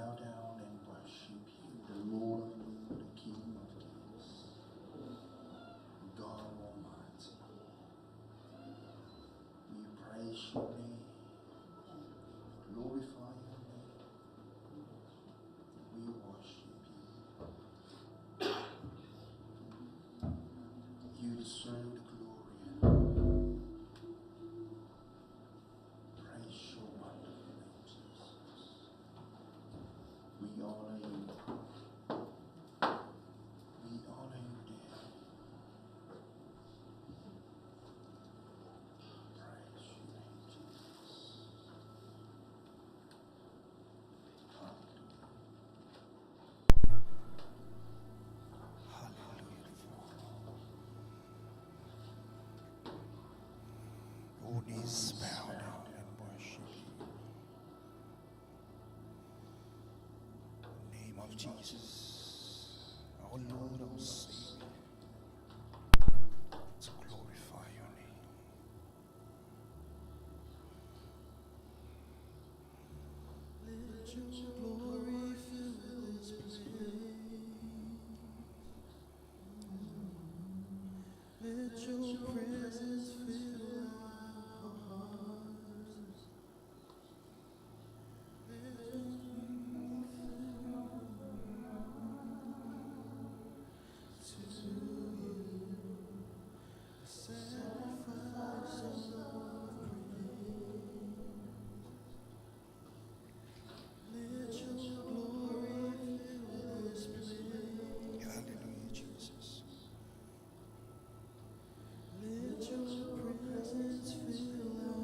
bow down and worship you, the Lord of Lords, the King of Kings, God Almighty. We praise your name, glorify your name, we worship you. You deserve the glory. Praise your wonderful name, Jesus. We honor you. We honor you, dear. Praise your name, Jesus. Hallelujah. All knees bow down and worship you. In the name of Jesus, our Lord, our Savior, to glorify your name. Let your glory fill this place. Let your presence fill our hearts. Let your to you, sacrifice of praise. Let your glory fill this place. Hallelujah, Jesus. Let your presence fill our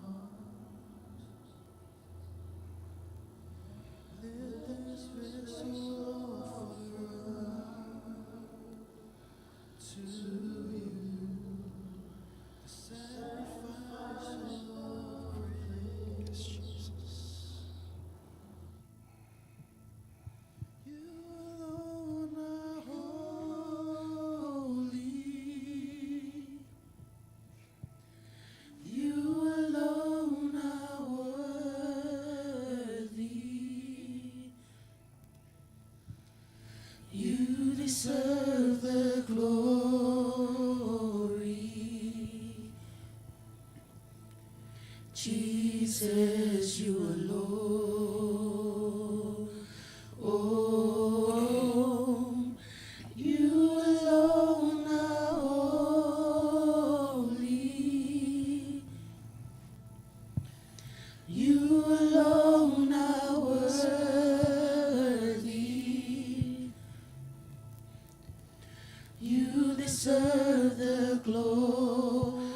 hearts. Let this vessel offer to you the sacrifice of praise. Yes, Jesus. You alone are holy. You alone are worthy. You deserve the glory. Jesus, you alone. Oh, you alone are holy. You alone are worthy. You deserve the glory.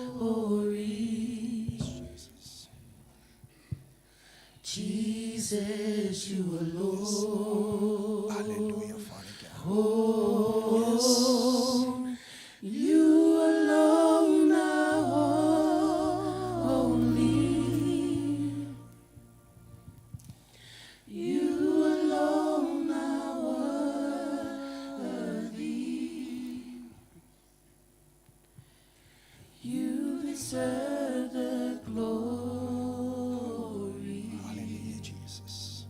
Jesus, you alone. Hallelujah, Father God. Oh, yes. You alone are holy. You alone are worthy. You deserve the glory. Hallelujah, Jesus.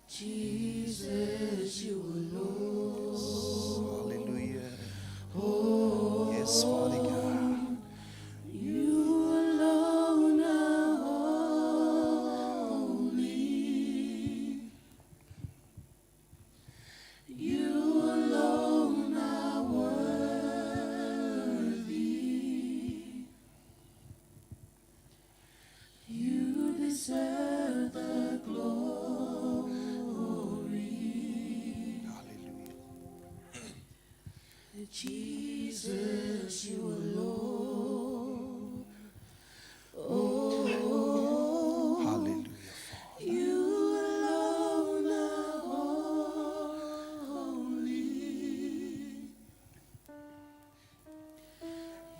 Jesus, you alone. Hallelujah. Oh, yes, Father God. You alone are holy. You alone are worthy. You deserve the glory. Hallelujah. Jesus, you alone. Oh, hallelujah, Father. You alone are holy.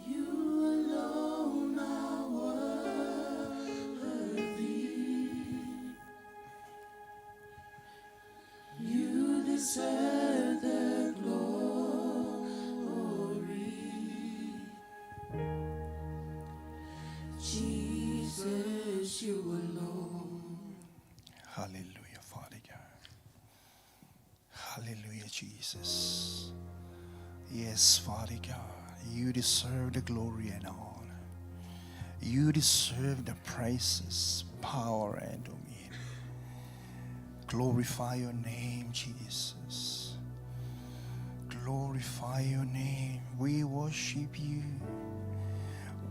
You alone are worthy. You deserve the glory. Jesus, you alone. Hallelujah, Jesus. Yes, Father God, you deserve the glory and honor. You deserve the praises, power, and dominion. Glorify your name, Jesus. Glorify your name. We worship you.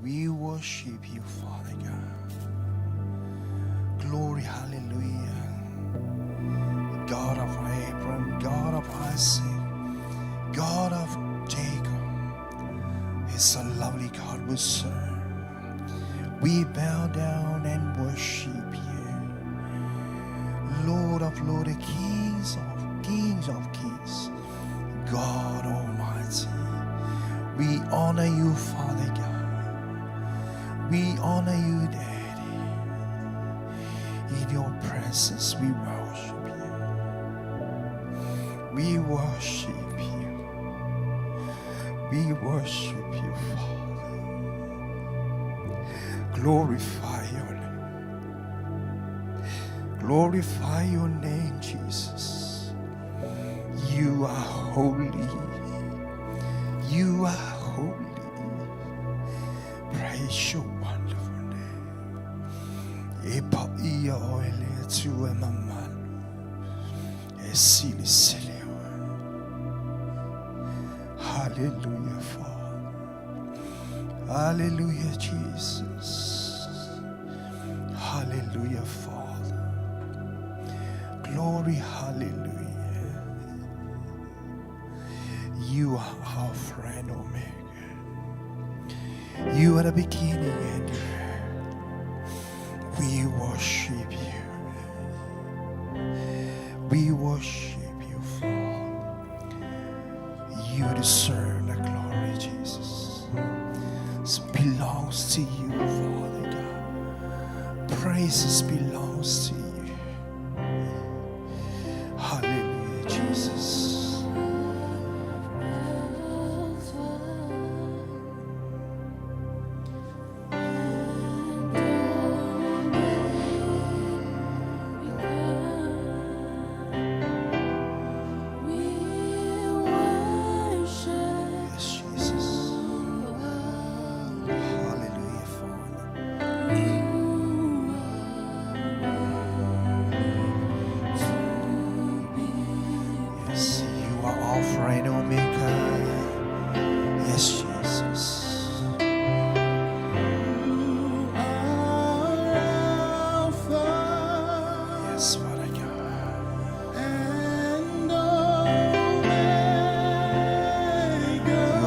We worship you, Father God. Glory, hallelujah. God of Abraham, God of Isaac, God of Jacob. It's a lovely God we serve. We bow down and worship you. Lord of lords, kings of kings, God Almighty. We honor you, Father God. We honor you, Daddy. In your presence, we worship you. We worship you. We worship you, Father. Glorify your name. Glorify your name, Jesus. You are holy. You are holy. Praise your wonderful name. Epa iya oile tu emaman. Esili selio. Hallelujah, Father. Hallelujah, Jesus. Hallelujah, Father. Glory, hallelujah. You are our friend, Omega. You are the beginning and the end. We worship you. We worship you, Father. You deserve the glory, Jesus. It belongs to you, Father God. Praises belongs to you. Hallelujah, Jesus.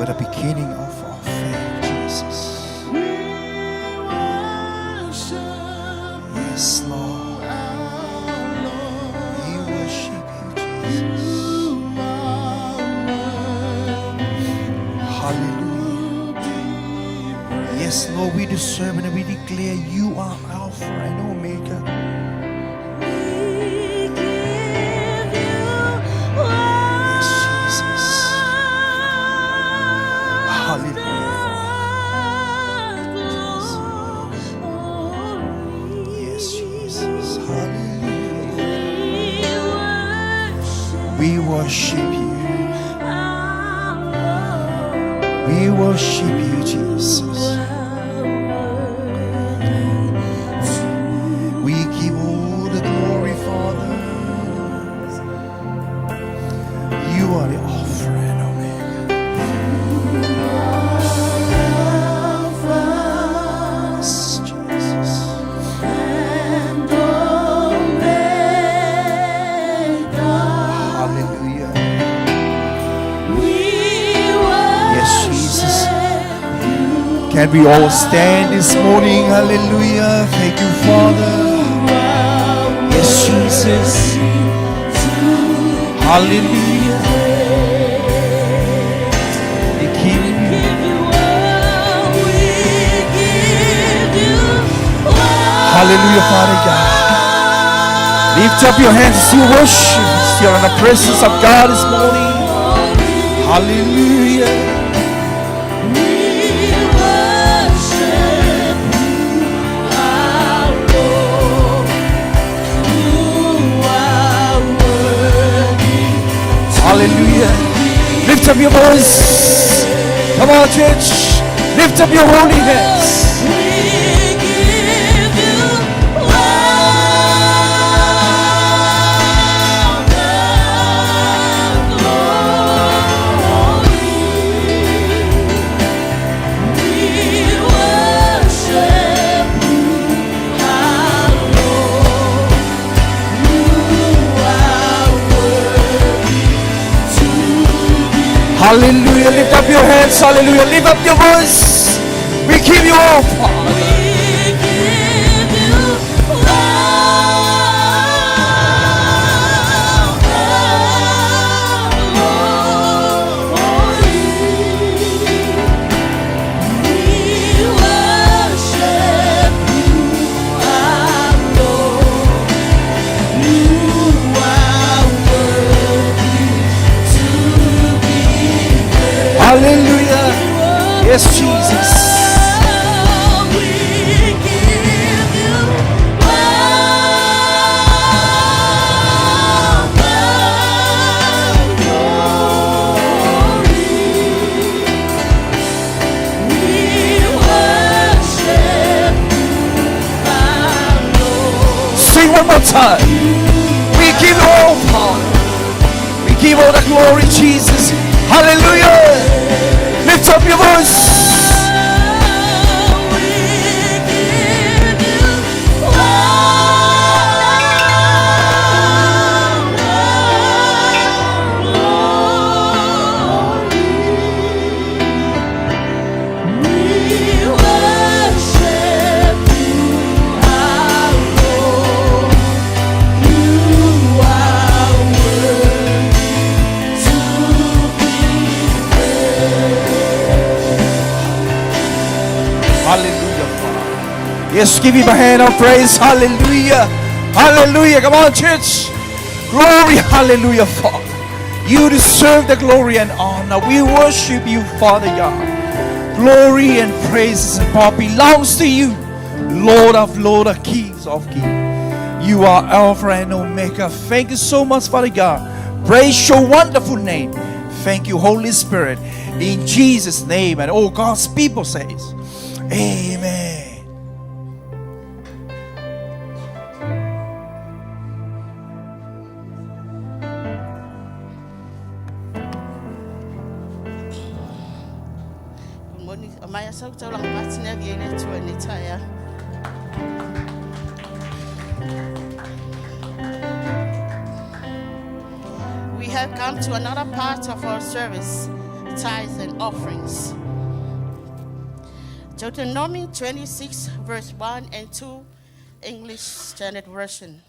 The beginning of our faith, Jesus. Yes, Lord. We worship you, Jesus. Hallelujah. Yes, Lord, we deserve and we declare you are Alpha and Omega. We worship you. We worship you, Jesus. We give all the glory, Father. You are the Alpha and Omega. Yes, Jesus. Hallelujah. Yes, Jesus. Can we all stand this morning? Hallelujah. Thank you, Father. Yes, Jesus. Hallelujah. We give you. Hallelujah, Father God. Lift up your hands to worship. You're in the presence of God this morning. Hallelujah. We worship you, our Lord. You are worthy Hallelujah. Lift up your voice. Come on, church. Lift up your holy hands. Hallelujah. Lift up your hands. Hallelujah. Lift up your voice. We give you all, Father. Hallelujah. Yes, Jesus. We give you all the glory. We worship you, our Lord. Sing one more time. We give you all power. We give all the glory, Jesus. Hallelujah. Lift up your voice. We give you all the glory. We worship you, our Lord. You are worthy to be Hallelujah, Father. Yes, give him a hand of praise. Hallelujah. Hallelujah. Come on, church. Glory. Hallelujah, Father. You deserve the glory and honor. We worship you, Father God. Glory and praises and power belongs to you, Lord of Lords, Kings of Kings. You are Alpha and Omega. Thank you so much, Father God. Praise your wonderful name. Thank you, Holy Spirit. In Jesus' name. And all God's people says, Amen. We have come to another part of our service, tithes and offerings. Deuteronomy 26, verse 1 and 2, English Standard Version.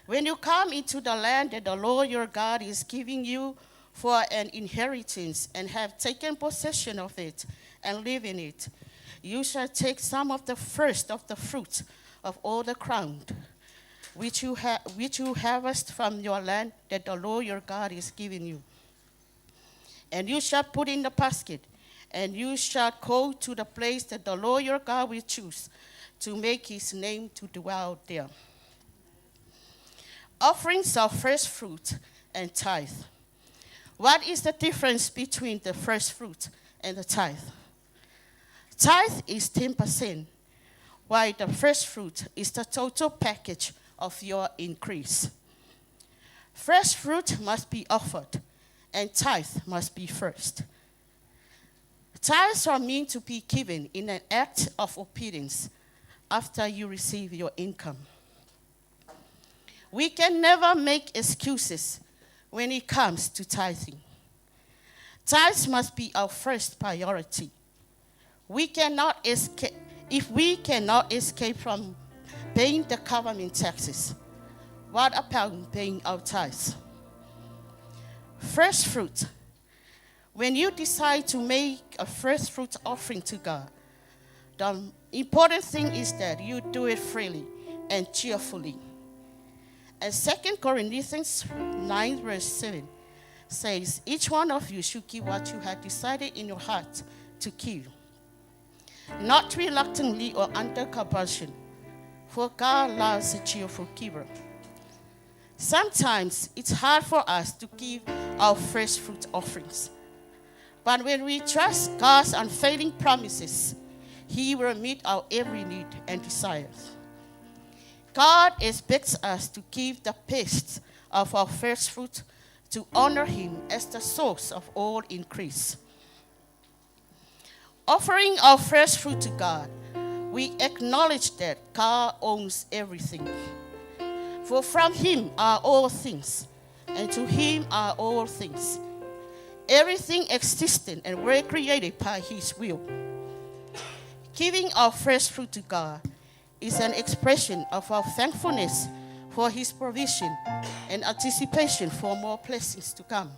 When you come into the land that the Lord your God is giving you for an inheritance and have taken possession of it and live in it, you shall take some of the first of the fruit of all the ground, which you harvest from your land that the Lord your God is giving you. And you shall put in the basket, and you shall go to the place that the Lord your God will choose to make his name to dwell there. Offerings of first fruit and tithe. What is the difference between the first fruit and the tithe? Tithe is 10%, while the first fruit is the total package of your increase. First fruit must be offered, and tithe must be first. Tithes are meant to be given in an act of obedience after you receive your income. We can never make excuses when it comes to tithing. Tithes must be our first priority. If we cannot escape from paying the government taxes, what about paying our tithes? First fruit. When you decide to make a first fruit offering to God, the important thing is that you do it freely and cheerfully. And 2 Corinthians 9 verse 7 says, each one of you should give what you have decided in your heart to give, not reluctantly or under compulsion, for God loves a cheerful giver. Sometimes it's hard for us to give our first fruit offerings. But when we trust God's unfailing promises, He will meet our every need and desires. God expects us to give the best of our first fruit to honor Him as the source of all increase. Offering our first fruit to God, we acknowledge that God owns everything. For from Him are all things, and to Him are all things. Everything existing and were created by His will. Giving our first fruit to God is an expression of our thankfulness for His provision and anticipation for more blessings to come.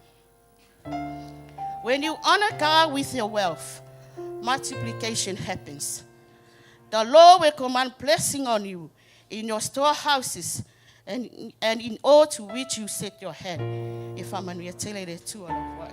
When you honor God with your wealth, multiplication happens. The Lord will command blessing on you in your storehouses and in all to which you set your hand. If I'm going to tell you the two of what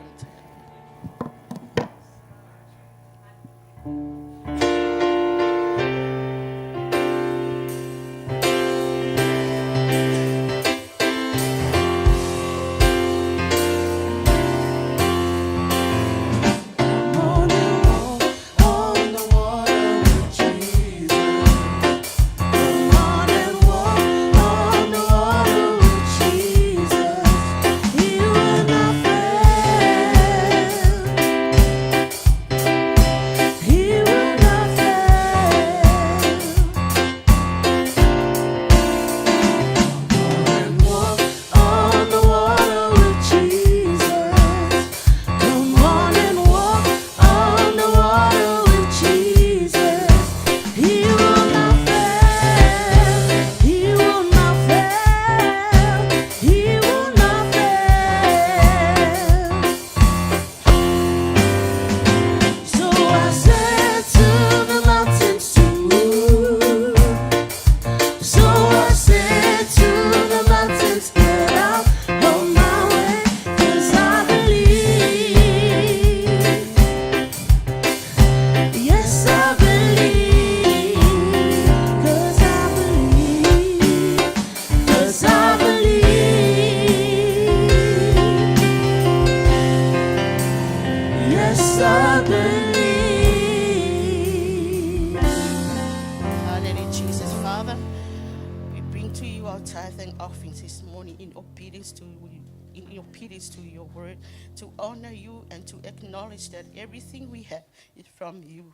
to your word, to honor you and to acknowledge that everything we have is from you.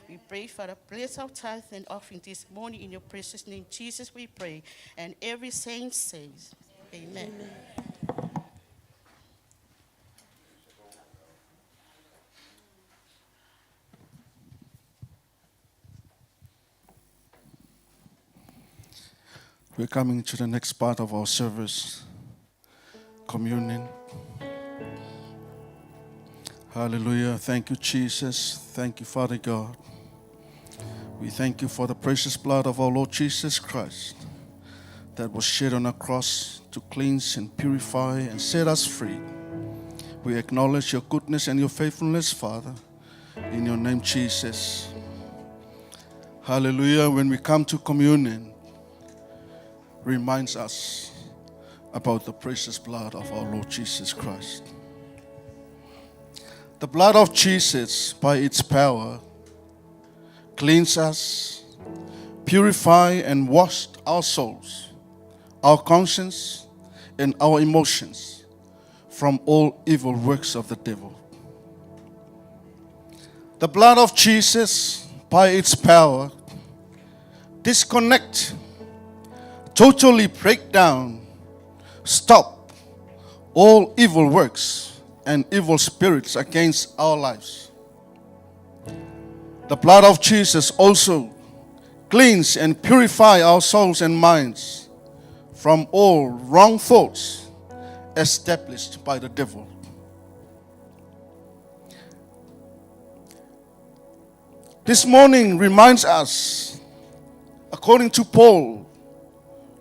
We pray for the bless of tithe and offering this morning in your precious name, Jesus, we pray. And every saint says, Amen. Amen. We're coming to the next part of our service, communion. Hallelujah. Thank you, Jesus. Thank you, Father God. We thank you for the precious blood of our Lord Jesus Christ that was shed on a cross to cleanse and purify and set us free. We acknowledge your goodness and your faithfulness, Father, in your name, Jesus. Hallelujah. When we come to communion, reminds us about the precious blood of our Lord Jesus Christ. The blood of Jesus, by its power, cleans us, purify and wash our souls, our conscience, and our emotions from all evil works of the devil. The blood of Jesus, by its power, disconnect, totally break down, stop all evil works and evil spirits against our lives. The blood of Jesus also cleans and purify our souls and minds from all wrong thoughts established by the devil. This morning reminds us, according to Paul,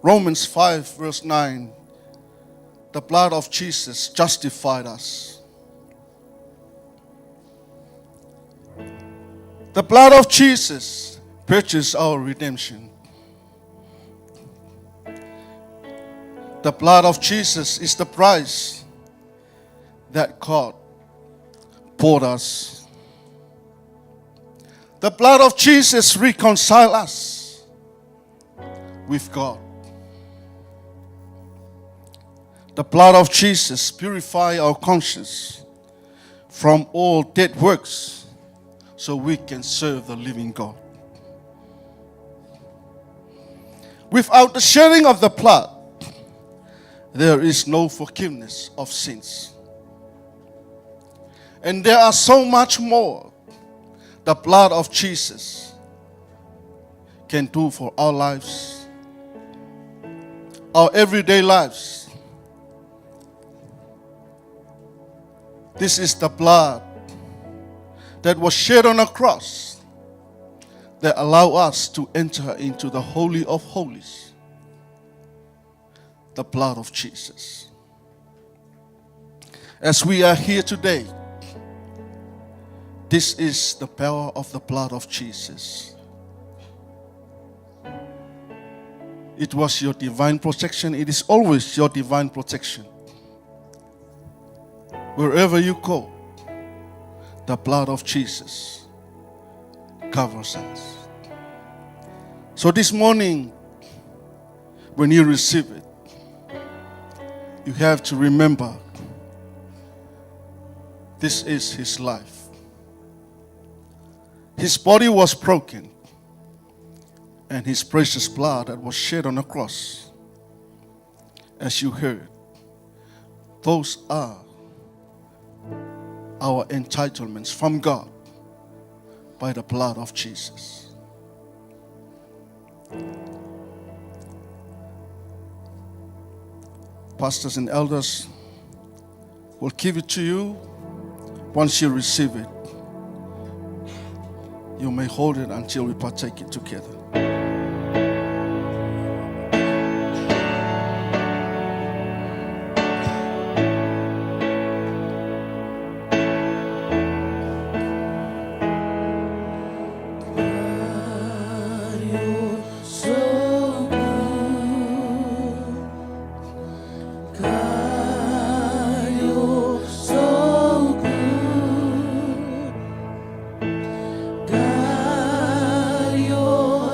Romans 5 verse 9, the blood of Jesus justified us. The blood of Jesus purchased our redemption. The blood of Jesus is the price that God bought us. The blood of Jesus reconciles us with God. The blood of Jesus purifies our conscience from all dead works so we can serve the living God. Without the shedding of the blood, there is no forgiveness of sins. And there are so much more the blood of Jesus can do for our lives, our everyday lives. This is the blood that was shed on a cross that allow us to enter into the Holy of Holies. The blood of Jesus. As we are here today, this is the power of the blood of Jesus. It was your divine protection. It is always your divine protection. Wherever you go, the blood of Jesus covers us. So this morning, when you receive it, you have to remember this is his life. His body was broken, and his precious blood that was shed on the cross, as you heard, those are our entitlements from God by the blood of Jesus. Pastors and elders will give it to you. Once you receive it, you may hold it until we partake it together.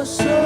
So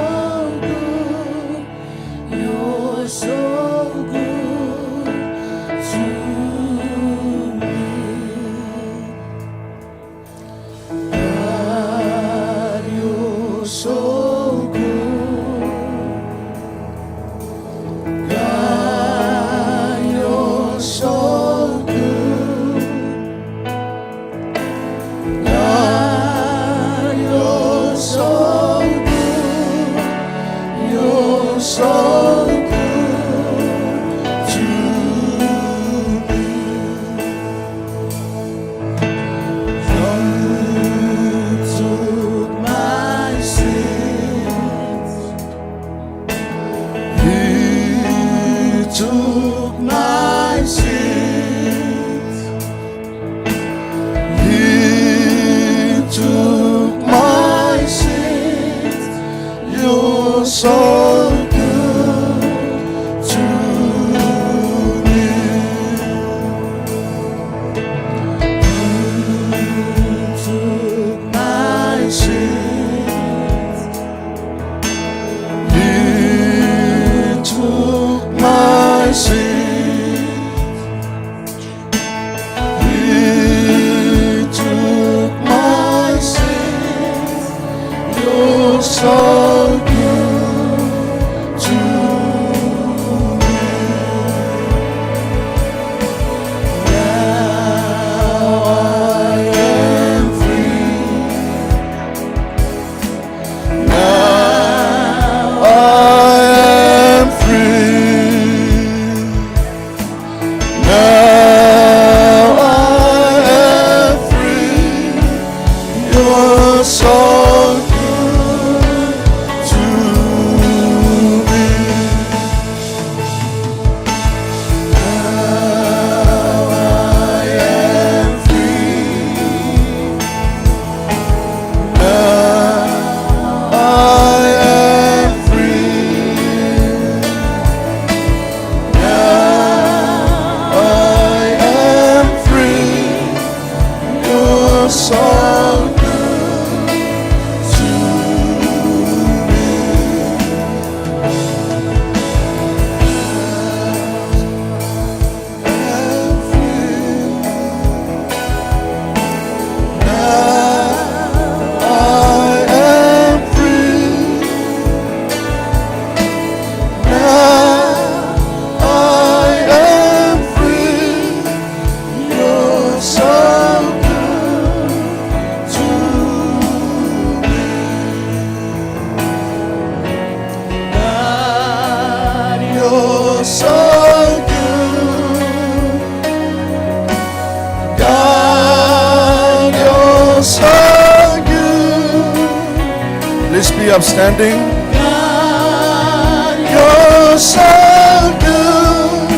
be upstanding. You're so good.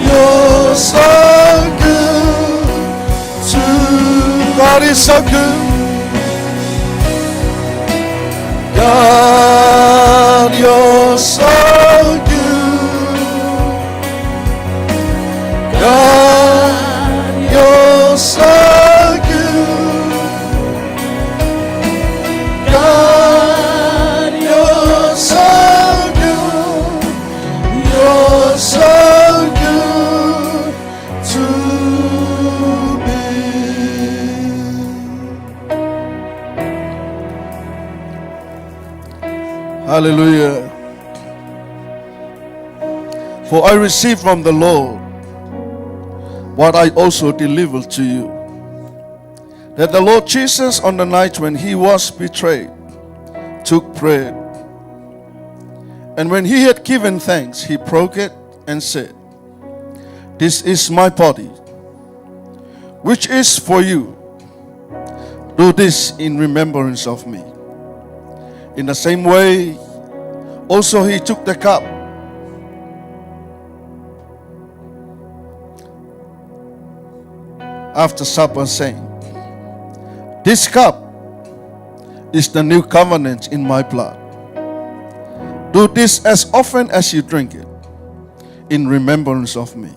You're so good. God is so good. God, you're so good. God, you're so good. God, you're so good. You're so good to me. Hallelujah. For I received from the Lord what I also delivered to you, that the Lord Jesus, on the night when he was betrayed, took bread, and when he had given thanks, he broke it and said, "This is my body, which is for you. Do this in remembrance of me." In the same way, also he took the cup after supper, saying, "This cup is the new covenant in my blood. Do this as often as you drink it, in remembrance of me.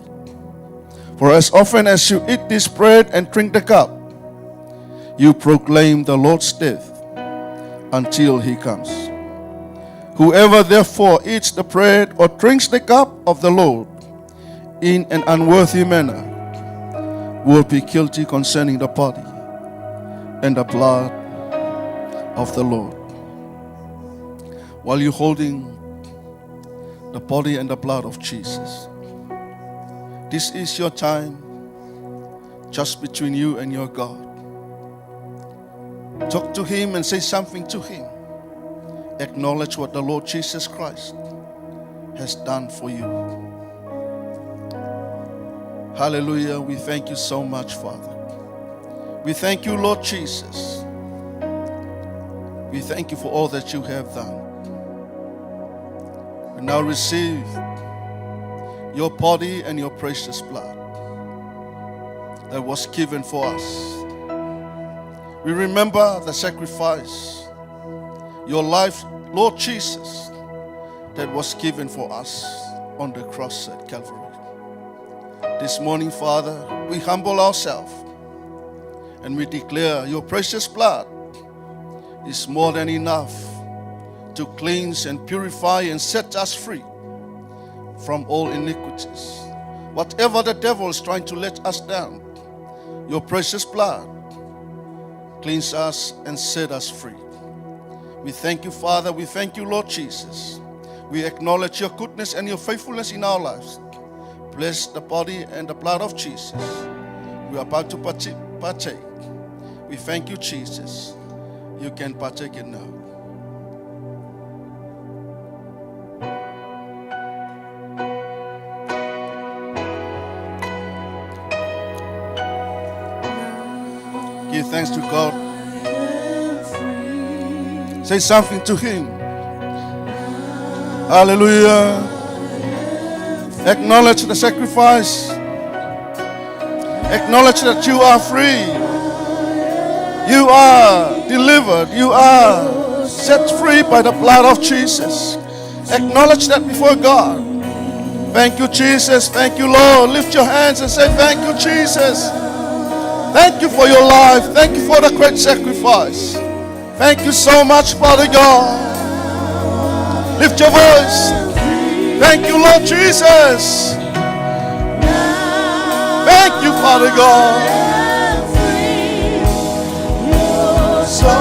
For as often as you eat this bread and drink the cup, you proclaim the Lord's death until he comes. Whoever therefore eats the bread or drinks the cup of the Lord in an unworthy manner will be guilty concerning the body and the blood of the Lord." While you're holding the body and the blood of Jesus, this is your time just between you and your God. Talk to him and say something to him. Acknowledge what the Lord Jesus Christ has done for you. Hallelujah. We thank you so much, Father. We thank you, Lord Jesus. We thank you for all that you have done. We now receive your body and your precious blood that was given for us. We remember the sacrifice, your life, Lord Jesus, that was given for us on the cross at Calvary. This morning, Father, we humble ourselves and we declare your precious blood is more than enough to cleanse and purify and set us free from all iniquities. Whatever the devil is trying to let us down, your precious blood cleanse us and set us free. We thank you, Father. We thank you, Lord Jesus. We acknowledge your goodness and your faithfulness in our lives. Bless the body and the blood of Jesus. We are about to partake. We thank you, Jesus. You can partake it now. Give thanks to God. Say something to him. Hallelujah. Acknowledge the sacrifice. Acknowledge that you are free. You are delivered. You are set free by the blood of Jesus. Acknowledge that before God. Thank you, Jesus. Thank you, Lord. Lift your hands and say, "Thank you, Jesus. Thank you for your life. Thank you for the great sacrifice. Thank you so much, Father God." Lift your voice. Thank you, Lord Jesus. Thank you, Father God. You're so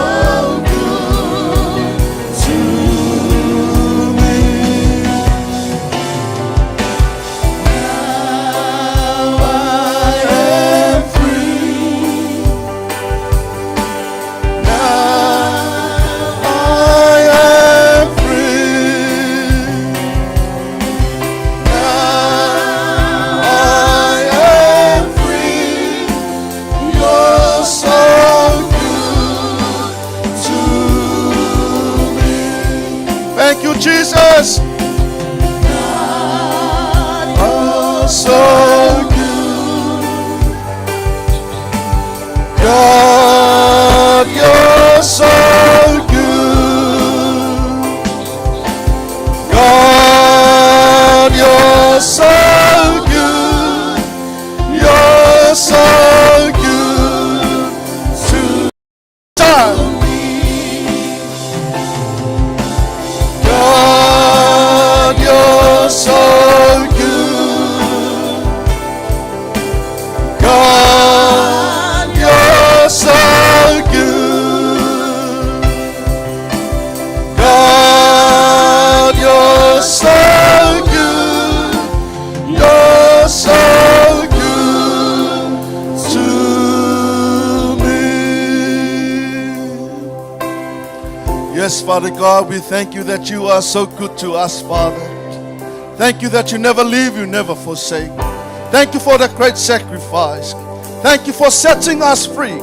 good to me. Now I am free. Now I am free. Now I am free. God, you're so good. God, you're so good. You're so good to me. God, you're so good. God, you're so good. God, you're so good. You're so good to me. Yes, Father God, we thank you that you are so good to us, Father. Thank you that you never leave, you never forsake. Thank you for the great sacrifice. Thank you for setting us free.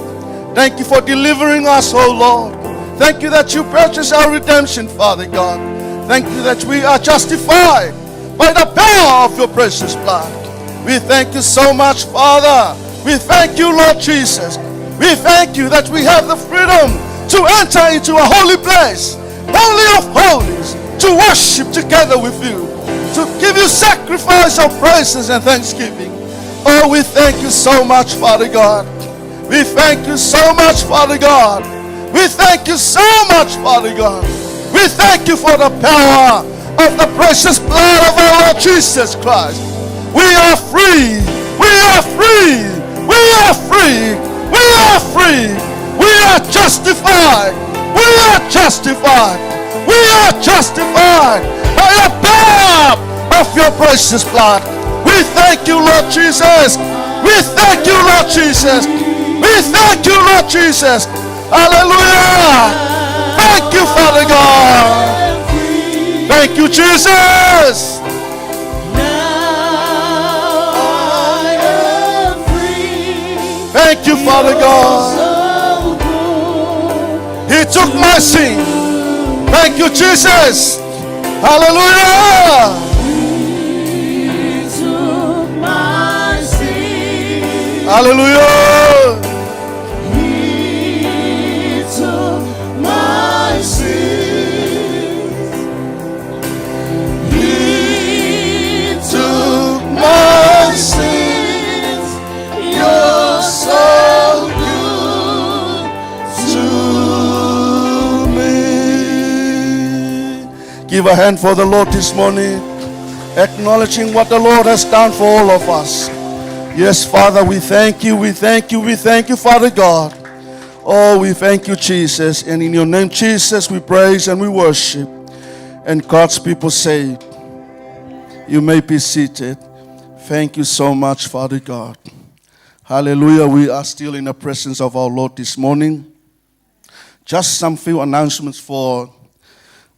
Thank you for delivering us, oh Lord. Thank you that you purchased our redemption, Father God. Thank you that we are justified by the power of your precious blood. We thank you so much, Father. We thank you, Lord Jesus. We thank you that we have the freedom to enter into a holy place, holy of holies, to worship together with you, to give you sacrifice of praises and thanksgiving. Oh, we thank you so much, Father God. We thank you so much, Father God. We thank you so much, Father God. We thank you for the power of the precious blood of our Lord Jesus Christ. We are free. We are free. We are free. We are free. We are justified. We are justified. We are justified by the power of your precious blood. We thank you, Lord Jesus. We thank you, Lord Jesus. We thank you, Lord Jesus. Hallelujah. Thank you, Father God. Thank you, Jesus. Thank you, Father God. He took my sin. Thank you, Jesus. Hallelujah. He took my sin. Hallelujah. He took my sins. He Took my sins. You're so good To me. Give a hand for the Lord this morning, acknowledging what the Lord has done for all of us. Yes, Father, we thank you, we thank you, we thank you, Father God. Oh, we thank you, Jesus. And in your name, Jesus, we praise and we worship. And God's people say, you may be seated. Thank you so much, Father God. Hallelujah. We are still in the presence of our Lord this morning. Just some few announcements for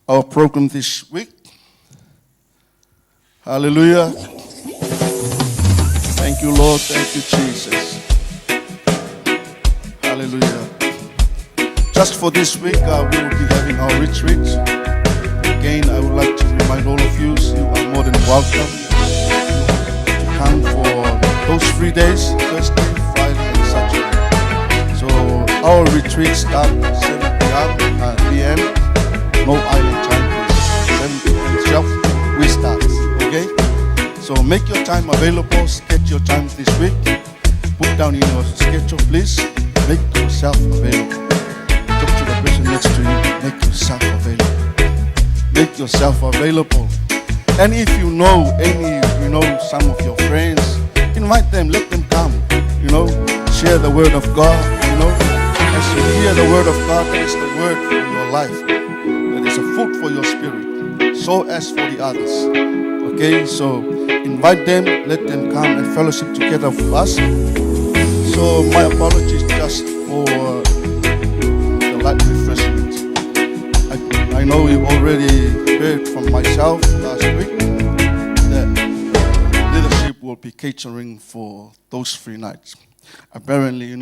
our program this week. Hallelujah. Thank you, Lord. Thank you, Jesus. Hallelujah. Just for this week, we will be having our retreat. Again, I would like to remind all of you, you are more than welcome to come for those 3 days, Thursday, Friday, and Saturday. So our retreat starts 7 p.m. No island time, please. 7 p.m. sharp, we start. Okay? So make your time available. Schedule your time this week. Put down in your schedule, please. Make yourself available. Talk to the person next to you. Make yourself available. Make yourself available. And if you know some of your friends, invite them, let them come. Share the word of God. As you hear the word of God, that is the word for your life. That is a food for your spirit. So as for the others. Okay, so invite them, let them come and fellowship together with us. So my apologies just for the light refreshment. I know you already heard from myself last week that leadership will be catering for those 3 nights. Apparently,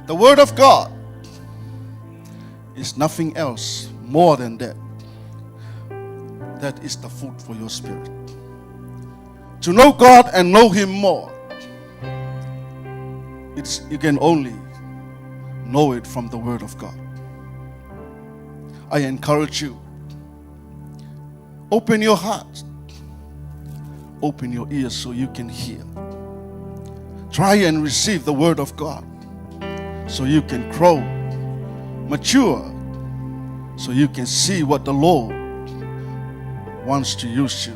The Word of God is nothing else more than that. That is the food for your spirit. To know God and know Him more, you can only know it from the Word of God. I encourage you, open your heart, open your ears so you can hear. Try and receive the Word of God so you can grow, mature, so you can see what the Lord wants to use you.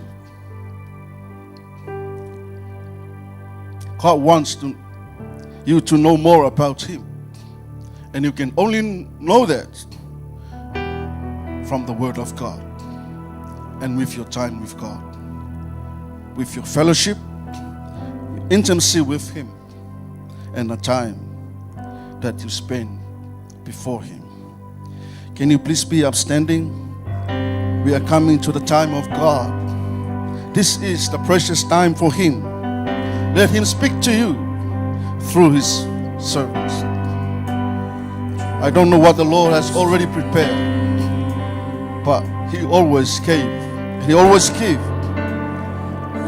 God wants you to know more about Him. And you can only know that from the Word of God and with your time with God, with your fellowship, intimacy with Him, and the time that you spend before Him. Can you please be upstanding? We are coming to the time of God. This is the precious time for Him. Let Him speak to you through His servants. I don't know what the Lord has already prepared, but He always gave. He always gives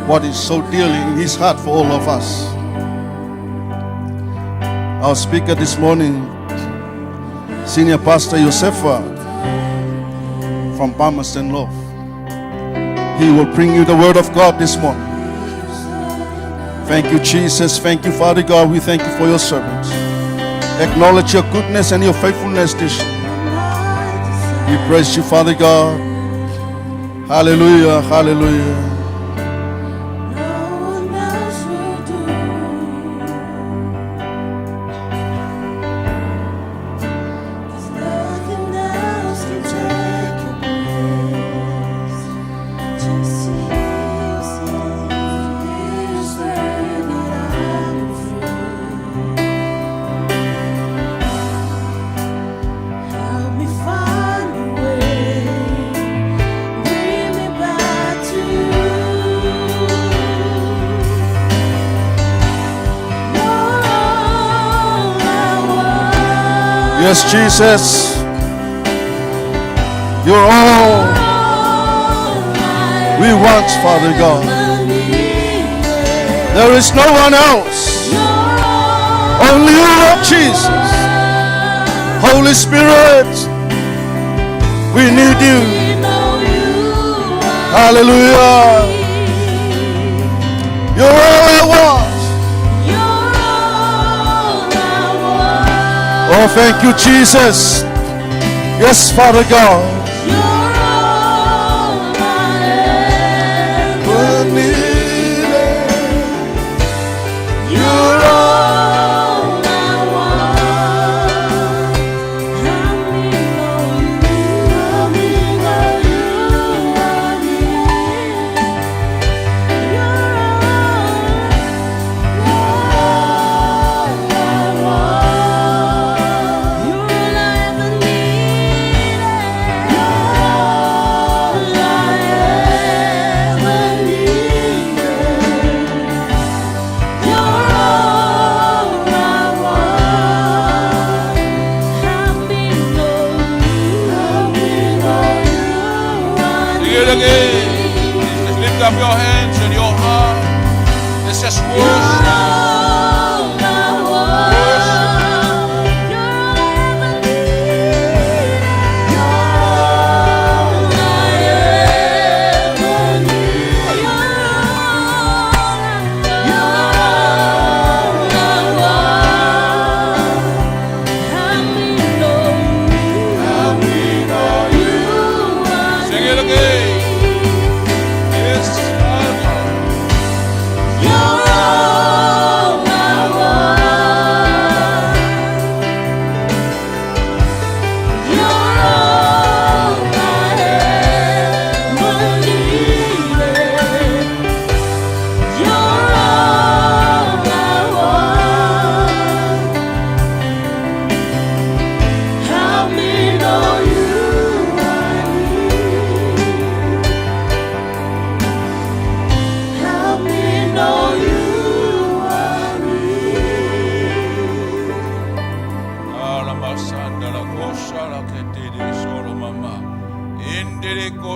what is so dearly in His heart for all of us. Our speaker this morning, Senior Pastor Josefa from Palmerston North. He will bring you the Word of God this morning. Thank you, Jesus. Thank you, Father God. We thank you for your servants. Acknowledge your goodness and your faithfulness this year. We praise you, Father God. Hallelujah, hallelujah. Yes, Jesus, you're all we want, Father God. There is no one else, only you, Lord Jesus. Holy Spirit, we need you. Hallelujah. You're all I want. Oh, thank you, Jesus. Yes, Father God. You're all I ever needed. You're all I want. Help me know you. Help me know you are near. You're all I want. Again. Let's lift up your hands and your heart. Let's just worship. You're all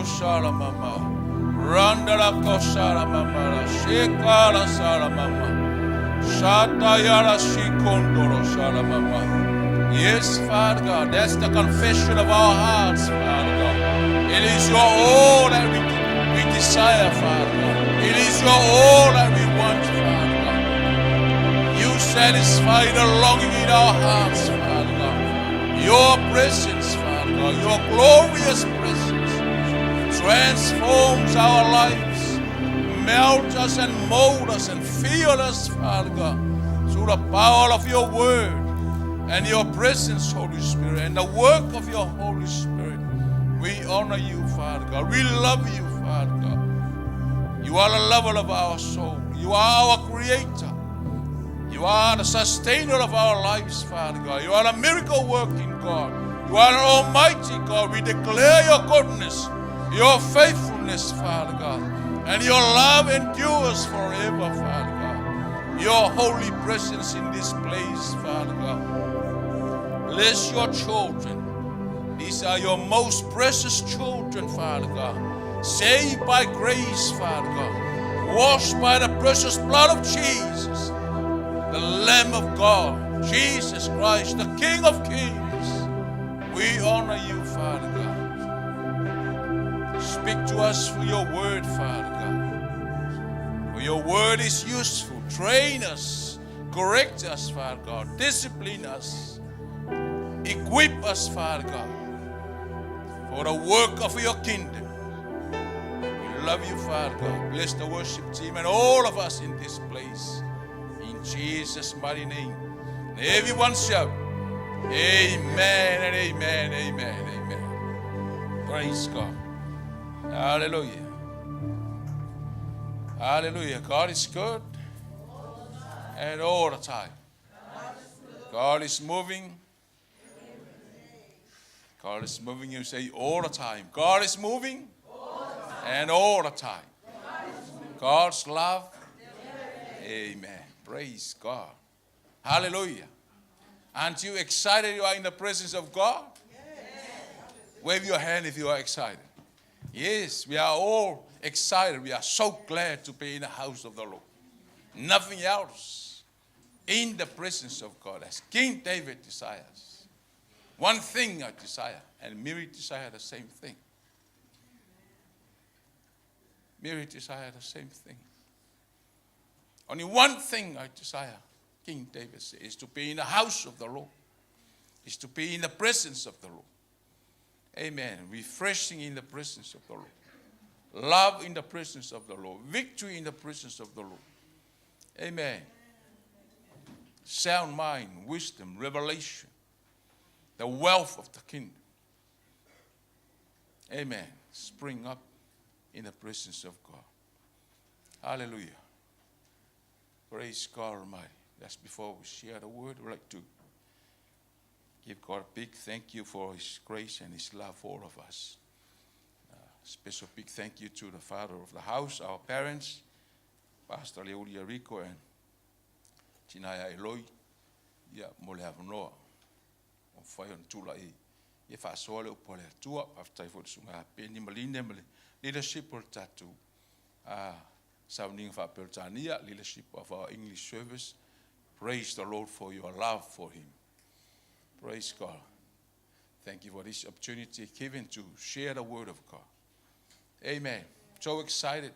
sala mama. Randala kosala mama. Shekala sala mama. Shatayala shikondoro sala mama. Yes, Father God, that's the confession of our hearts, Father God. It is your all that we desire, Father God. It is your all that we want, Father God. You satisfy the longing in our hearts, Father God. Your presence, Father God, your glorious presence transforms our lives, melt us and mold us and fill us, Father God, through the power of your word and your presence, Holy Spirit, and the work of your Holy Spirit. We honor you, Father God. We love you, Father God. You are the lover of our soul. You are our creator. You are the sustainer of our lives, Father God. You are the miracle working God. You are the almighty God. We declare your goodness, your faithfulness, Father God. And your love endures forever, Father God. Your holy presence in this place, Father God. Bless your children. These are your most precious children, Father God. Saved by grace, Father God. Washed by the precious blood of Jesus, the Lamb of God, Jesus Christ, the King of Kings. We honor you, Father God. Speak to us through your word, Father God. For your word is useful. Train us, correct us, Father God. Discipline us. Equip us, Father God, for the work of your kingdom. We love you, Father God. Bless the worship team and all of us in this place. In Jesus' mighty name. And everyone shout, amen and amen, amen, amen. Praise God. Hallelujah. Hallelujah. God is good and all the time. God is moving. God is moving, you say all the time. God is moving and all the time. God's love. Amen. Praise God. Hallelujah. Aren't you excited you are in the presence of God? Wave your hand if you are excited. Yes, we are all excited. We are so glad to be in the house of the Lord. Nothing else. In the presence of God, as King David desires. One thing I desire, and Mary desire the same thing. Mary desire the same thing. Only one thing I desire, King David says, is to be in the house of the Lord. Is to be in the presence of the Lord. Amen. Refreshing in the presence of the Lord. Love in the presence of the Lord. Victory in the presence of the Lord. Amen. Sound mind, wisdom, revelation. The wealth of the kingdom. Amen. Spring up in the presence of God. Hallelujah. Praise God Almighty. Just before we share the word, we'd like to give God a big thank you for his grace and his love for all of us. Special big thank you to the father of the house, our parents, Pastor Leolia Rico and Tinaya Eloi. Ya mole havanoa. O whai on tula e whaasoa leo po le atua, aftai fo sunga peni maline male leadership o tatu. Sounding for Peltania, leadership of our English service. Praise the Lord for your love for him. Praise God. Thank you for this opportunity given to share the word of God. Amen. So excited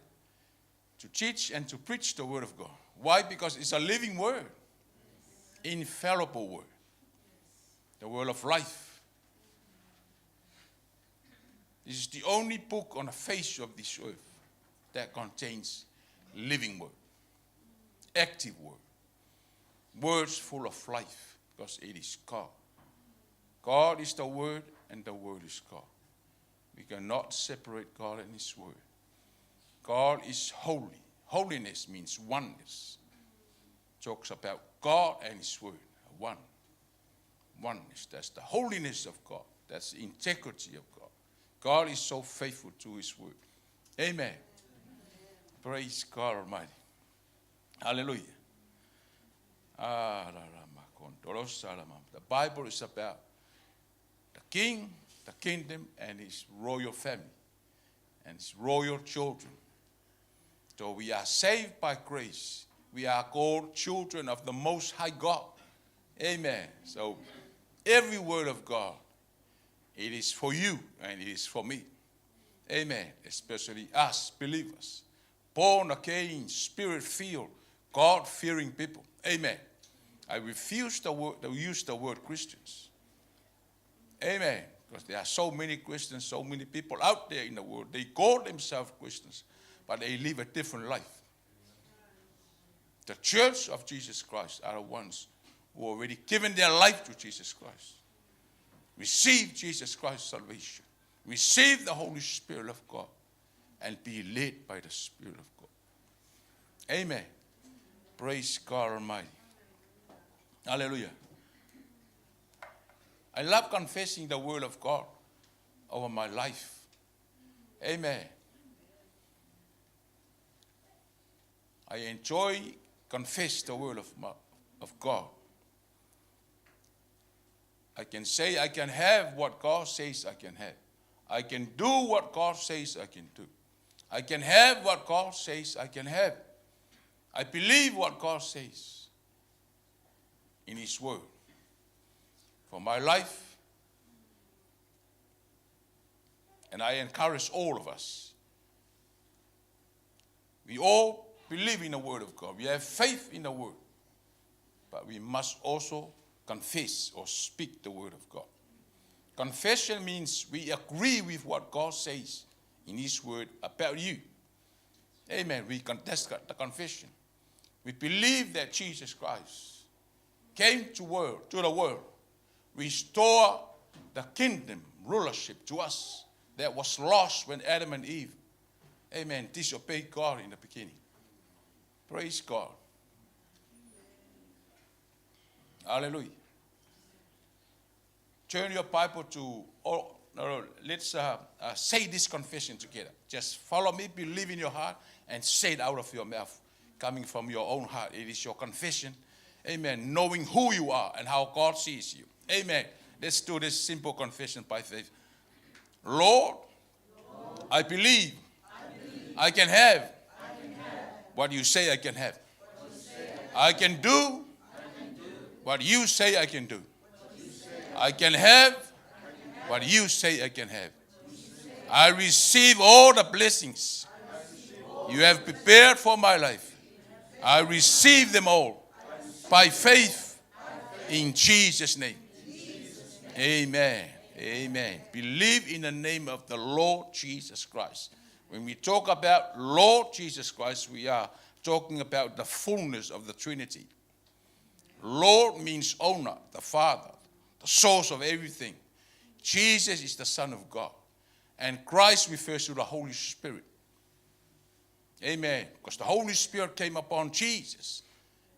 to teach and to preach the word of God. Why? Because it's a living word. Infallible word. The word of life. This is the only book on the face of this earth that contains living word. Active word. Words full of life, because it is God. God is the word and the word is God. We cannot separate God and his word. God is holy. Holiness means oneness. Talks about God and his word. One. Oneness. That's the holiness of God. That's the integrity of God. God is so faithful to his word. Amen. Praise God Almighty. Hallelujah. The Bible is about the king, the kingdom, and his royal family. and his royal children. So we are saved by grace. We are called children of the Most High God. Amen. So every word of God, it is for you and it is for me. Amen. Especially us believers, born again, spirit-filled, God-fearing people. Amen. I refuse to use the word Christians. Amen. Because there are so many Christians, so many people out there in the world. They call themselves Christians, but they live a different life. The church of Jesus Christ are the ones who already given their life to Jesus Christ. Receive Jesus Christ's salvation. Receive the Holy Spirit of God and be led by the Spirit of God. Amen. Praise God Almighty. Hallelujah. I love confessing the word of God over my life. Amen. I enjoy confess the word of God. I can say I can have what God says I can have. I can do what God says I can do. I can have what God says I can have. I believe what God says in His word for my life. And I encourage all of us. We all believe in the word of God. We have faith in the word. But we must also confess or speak the word of God. Confession means we agree with what God says in His word about you. Amen. That's the confession. We believe that Jesus Christ came to the world, restore the kingdom, rulership to us that was lost when Adam and Eve, amen, disobeyed God in the beginning. Praise God. Hallelujah. Turn your Bible to, let's say this confession together. Just follow me, believe in your heart, and say it out of your mouth, coming from your own heart. It is your confession. Amen. Knowing who you are and how God sees you. Amen. Let's do this simple confession by faith. Lord, I believe I can have what you say I can have. I can do what you say I can do. I can have what you say I can have. I receive all the blessings you have prepared for my life. I receive them all by faith in Jesus' name. Amen. Amen. Believe in the name of the Lord Jesus Christ. When we talk about Lord Jesus Christ, we are talking about the fullness of the Trinity. Lord means owner, the Father, the source of everything. Jesus is the Son of God. And Christ refers to the Holy Spirit. Amen. Because the Holy Spirit came upon Jesus.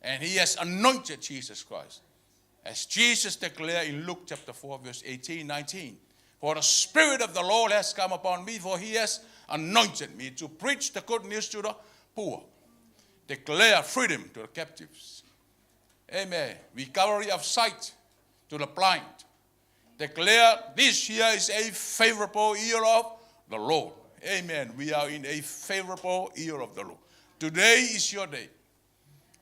And He has anointed Jesus Christ. As Jesus declared in Luke chapter 4, verse 18, 19. For the Spirit of the Lord has come upon me, for He has anointed me to preach the good news to the poor. Declare freedom to the captives. Amen. Recovery of sight to the blind. Declare this year is a favorable year of the Lord. Amen. We are in a favorable year of the Lord. Today is your day.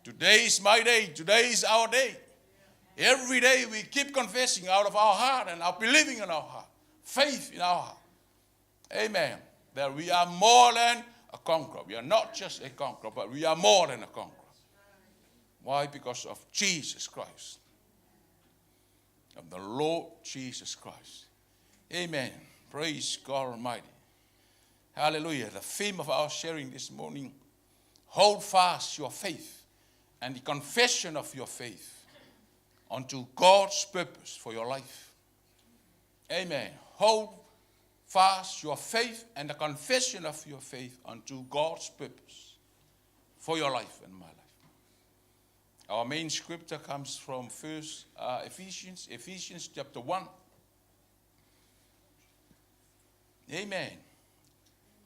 Today is my day. Today is our day. Every day we keep confessing out of our heart and our believing in our heart. Faith in our heart. Amen. That we are more than a conqueror. We are not just a conqueror, but we are more than a conqueror. Why? Because of Jesus Christ. Of the Lord Jesus Christ. Amen. Praise God Almighty. Hallelujah. The theme of our sharing this morning, hold fast your faith and the confession of your faith unto God's purpose for your life. Amen. Hold fast your faith and the confession of your faith unto God's purpose for your life and my life. Our main scripture comes from Ephesians chapter 1. Amen.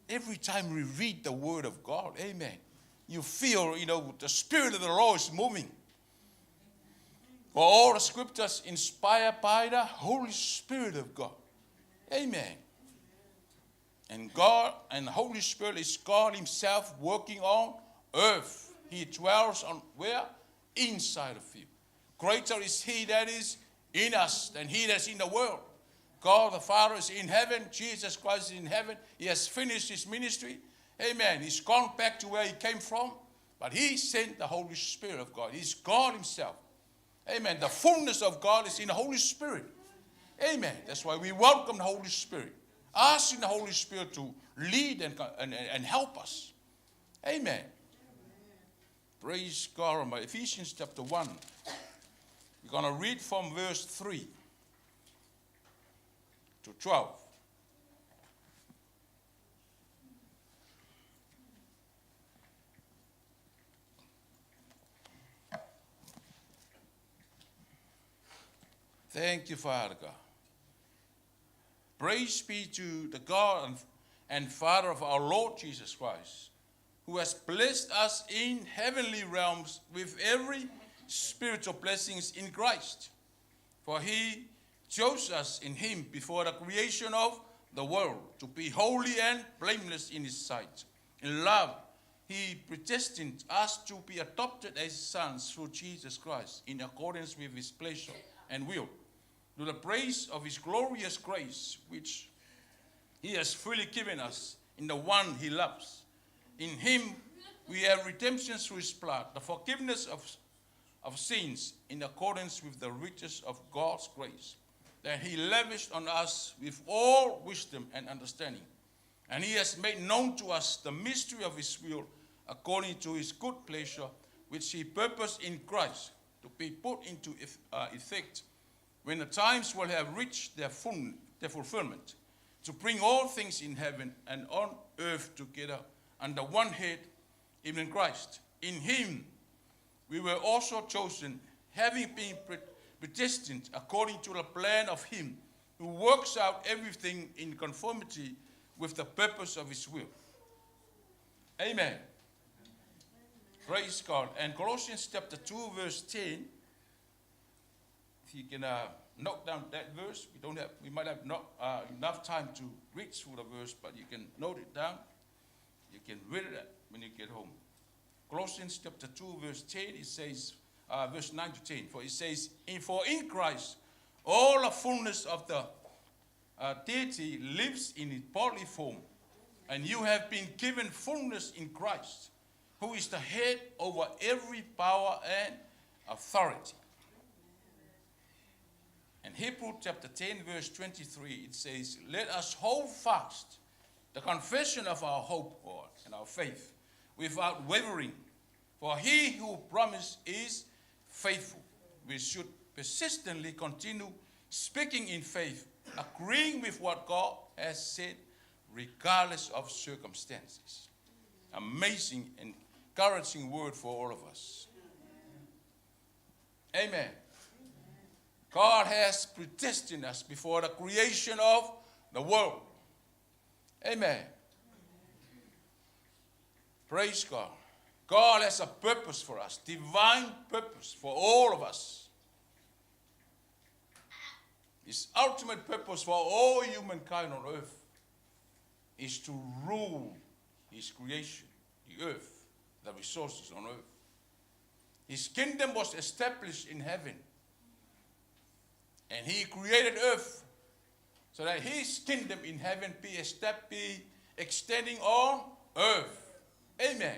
Every time we read the word of God, amen, you feel, the Spirit of the Lord is moving. For all the scriptures inspired by the Holy Spirit of God. Amen. And God and the Holy Spirit is God himself working on earth. He dwells on where? Inside of you. Greater is he that is in us than he that's in the world. God the Father is in heaven. Jesus Christ is in heaven. He has finished his ministry. Amen. He's gone back to where he came from. But he sent the Holy Spirit of God. He's God himself. Amen. The fullness of God is in the Holy Spirit. Amen. That's why we welcome the Holy Spirit. Asking the Holy Spirit to lead and help us. Amen. Praise God. Ephesians chapter 1. We're going to read from verse 3 to 12. Thank you, Father God. Praise be to the God and Father of our Lord Jesus Christ, who has blessed us in heavenly realms with every spiritual blessings in Christ. For he chose us in him before the creation of the world to be holy and blameless in his sight. In love, he predestined us to be adopted as sons through Jesus Christ in accordance with his pleasure and will, to the praise of his glorious grace, which he has freely given us in the one he loves. In him we have redemption through his blood, the forgiveness of sins in accordance with the riches of God's grace, that he lavished on us with all wisdom and understanding. And he has made known to us the mystery of his will, according to his good pleasure, which he purposed in Christ to be put into effect when the times will have reached their fulfillment, to bring all things in heaven and on earth together under one head, even Christ. In him we were also chosen, having been predestined according to the plan of him who works out everything in conformity with the purpose of his will. Amen. Praise God. And Colossians chapter 2 verse 10. If you can note down that verse, we might have not enough time to read through the verse, but you can note it down. You can read it when you get home. Colossians chapter 2 verse 10, it says, verse 9 to 10, for it says, for in Christ all the fullness of the deity lives in its bodily form, and you have been given fullness in Christ, who is the head over every power and authority. In Hebrews chapter 10, verse 23, it says, let us hold fast the confession of our hope, Lord, and our faith, without wavering. For he who promised is faithful. We should persistently continue speaking in faith, agreeing with what God has said, regardless of circumstances. Amazing, encouraging word for all of us. Amen. God has predestined us before the creation of the world. Amen. Praise God. God has a purpose for us, divine purpose for all of us. His ultimate purpose for all humankind on earth is to rule his creation, the earth, the resources on earth. His kingdom was established in heaven. And he created earth so that his kingdom in heaven be extending on earth. Amen.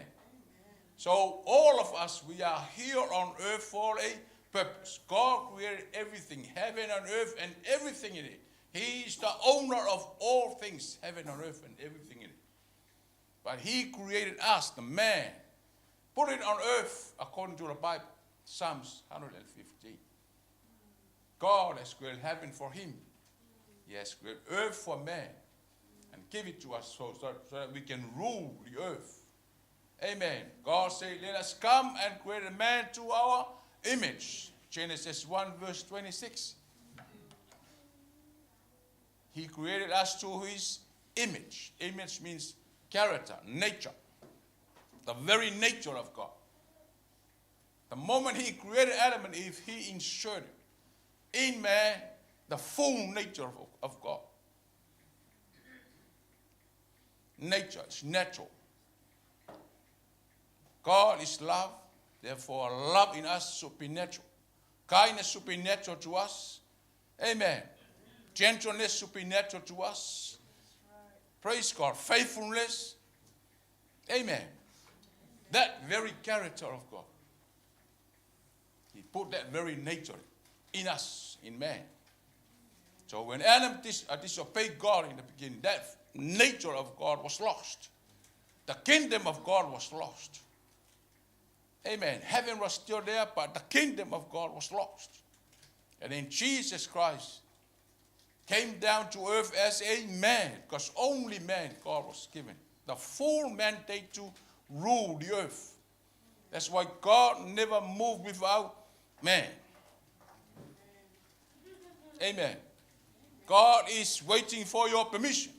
So all of us, we are here on earth for a purpose. God created everything, heaven and earth and everything in it. He is the owner of all things, heaven and earth and everything in it. But he created us, the man, put it on earth according to the Bible, Psalms 115. God has created heaven for him. He has created earth for man and give it to us so that we can rule the earth. Amen. God said, let us come and create a man to our image. Genesis 1 verse 26. He created us to his image. Image means character, nature. The very nature of God. The moment he created Adam and Eve, he inserted in man the full nature of God. nature. It's natural. God is love. Therefore, love in us supernatural. Kindness supernatural to us. Amen. Gentleness supernatural to us. Praise God. Faithfulness. Amen. That very character of God. He put that very nature in us, in man. So when Adam disobeyed God in the beginning, that nature of God was lost. The kingdom of God was lost. Amen. Heaven was still there, but the kingdom of God was lost. And then Jesus Christ came down to earth as a man, because only man God was given the full mandate to rule the earth. That's why God never moved without man. Amen. God is waiting for your permission.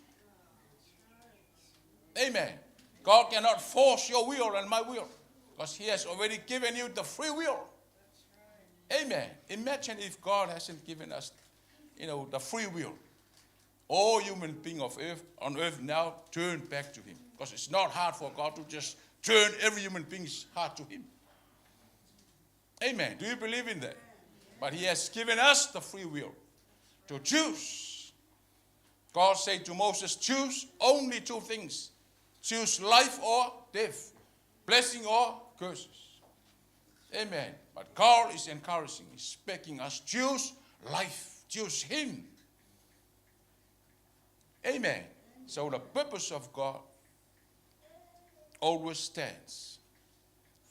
Amen. God cannot force your will and my will, because he has already given you the free will. Amen. Imagine if God hasn't given us, the free will. All human beings on earth now turn back to him, because it's not hard for God to just turn every human being's heart to him. Amen. Do you believe in that? But he has given us the free will to choose. God said to Moses, choose only two things. Choose life or death, blessing or curses. Amen. But God is encouraging, he's begging us, choose life, choose him. Amen. So the purpose of God always stands.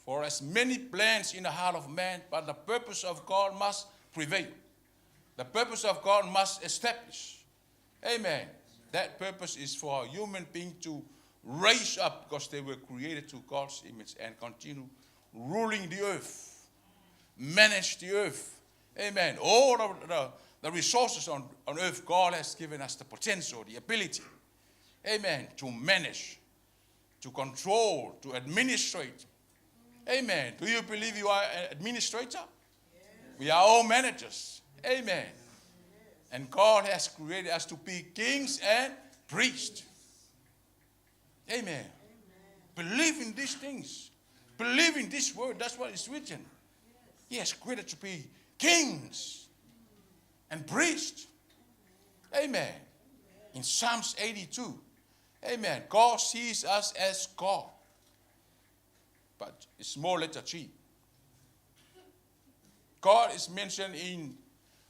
For as many plans in the heart of man, but the purpose of God must prevail. The purpose of God must establish. Amen. That purpose is for a human being to raise up, because they were created to God's image, and continue ruling the earth, manage the earth. Amen. All the resources on earth, God has given us the potential, the ability, amen, to manage, to control, to administrate. Amen. Do you believe you are an administrator? Yes. We are all managers. Amen. Yes. And God has created us to be kings and priests. Amen. Amen. Believe in these things. Believe in this word. That's what is written. Yes. He has created to be kings and priests. Amen. In Psalms 82. Amen. God sees us as God. But it's small letter G. God is mentioned in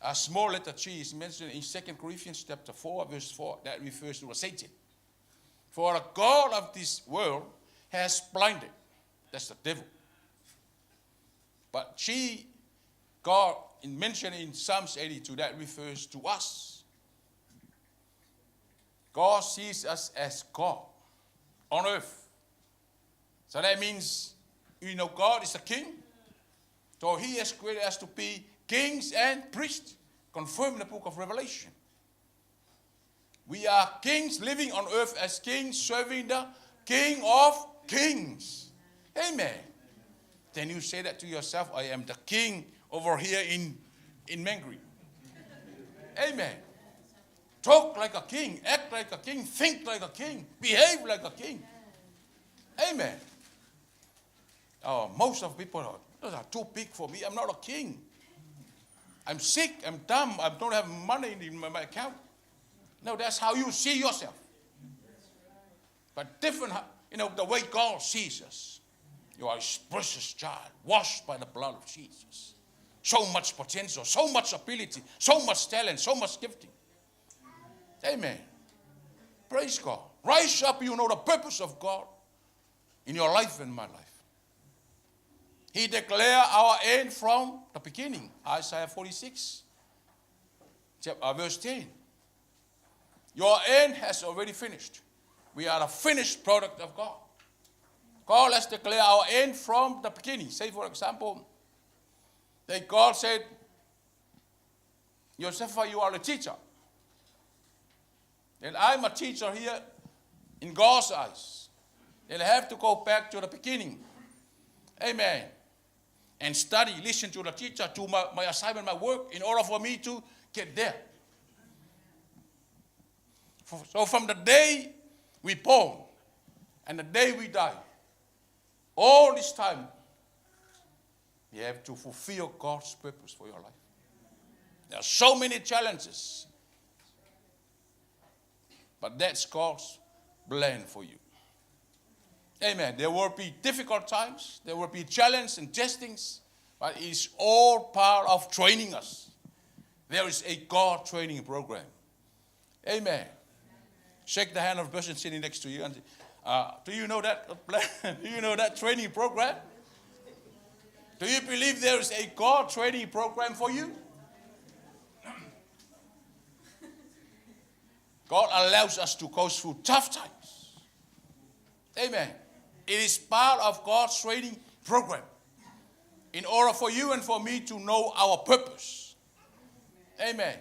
a small letter G is mentioned in 2 Corinthians chapter 4, verse 4. That refers to Satan. For the God of this world has blinded. That's the devil. But G, God, mentioned in Psalms 82, that refers to us. God sees us as God on earth. So that means, God is a king. So he has created us to be kings and priests, confirmed in the book of Revelation. We are kings living on earth as kings, serving the King of Kings. Amen. Then you say that to yourself, I am the king over here in Mangere. Amen. Talk like a king, act like a king, think like a king, behave like a king. Amen. Most of people those are too big for me. I'm not a king. I'm sick, I'm dumb, I don't have money in my account. No, that's how you see yourself. But different, the way God sees us. You are his precious child, washed by the blood of Jesus. So much potential, so much ability, so much talent, so much gifting. Amen. Praise God. Rise up, the purpose of God in your life and my life. He declared our end from the beginning. Isaiah 46, verse 10. Your end has already finished. We are the finished product of God. God has declared our end from the beginning. Say, for example, that God said, Josefa, you are a teacher. And I'm a teacher here in God's eyes. And I have to go back to the beginning. Amen. And study, listen to the teacher, to my assignment, my work, in order for me to get there. So from the day we born, and the day we die, all this time, you have to fulfill God's purpose for your life. There are so many challenges, but that's God's plan for you. Amen. There will be difficult times. There will be challenges and testings, but it's all part of training us. There is a God training program. Amen. Shake the hand of the person sitting next to you and say, do you know that plan? Do you know that training program? Do you believe there is a God training program for you? God allows us to go through tough times. Amen. It is part of God's training program in order for you and for me to know our purpose. Amen.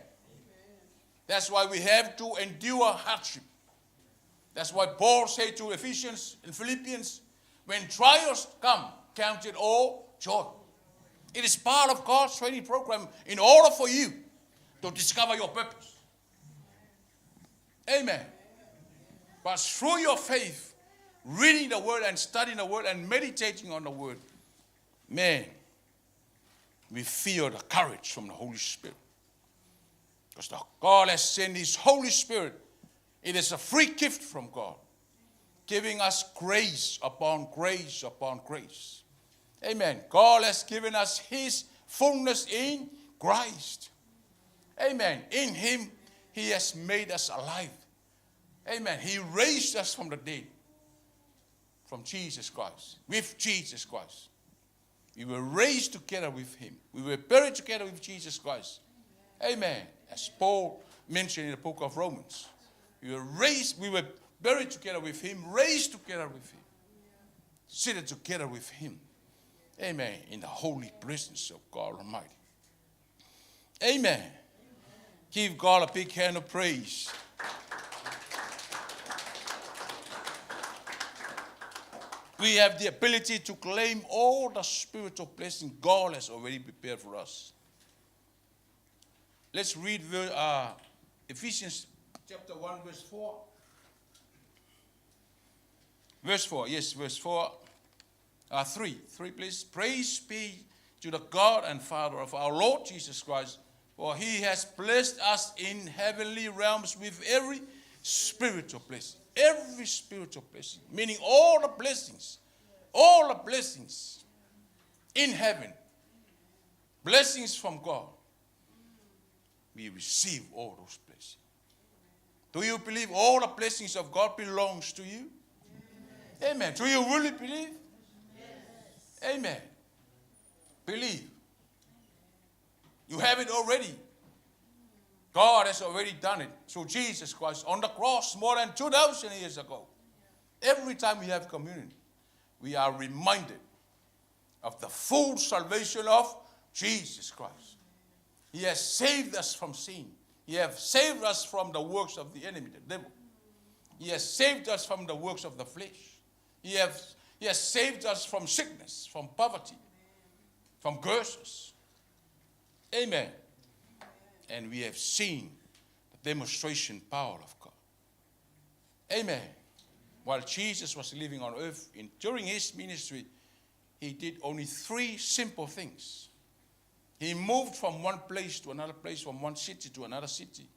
That's why we have to endure hardship. That's why Paul said to Ephesians and Philippians, when trials come, count it all joy. It is part of God's training program in order for you to discover your purpose. Amen. But through your faith, reading the word and studying the word and meditating on the word, man, we feel the courage from the Holy Spirit. Because God has sent His Holy Spirit. It is a free gift from God, giving us grace upon grace upon grace. Amen. God has given us His fullness in Christ. Amen. In Him, He has made us alive. Amen. He raised us from the dead. From Jesus Christ. With Jesus Christ. We were raised together with Him. We were buried together with Jesus Christ. Amen. As Paul mentioned in the book of Romans. We were buried together with Him, raised together with Him. Seated together with Him. Amen. In the holy presence of God Almighty. Amen. Give God a big hand of praise. We have the ability to claim all the spiritual blessings God has already prepared for us. Let's read Ephesians chapter 1, verse 4. Verse 4, yes, verse 4. 3 please. Praise be to the God and Father of our Lord Jesus Christ, for He has blessed us in heavenly realms with every spiritual blessing. Every spiritual blessing, meaning all the blessings in heaven, blessings from God. We receive all those blessings. Do you believe all the blessings of God belongs to you? Yes. Amen. Do you really believe? Yes. Amen. Believe. You have it already. God has already done it through Jesus Christ on the cross more than 2,000 years ago. Every time we have communion, we are reminded of the full salvation of Jesus Christ. He has saved us from sin. He has saved us from the works of the enemy, the devil. He has saved us from the works of the flesh. He has saved us from sickness, from poverty, from curses. Amen. And we have seen the demonstration power of God. Amen. While Jesus was living on earth, during His ministry, He did only 3 simple things. He moved from one place to another place, from one city to another city.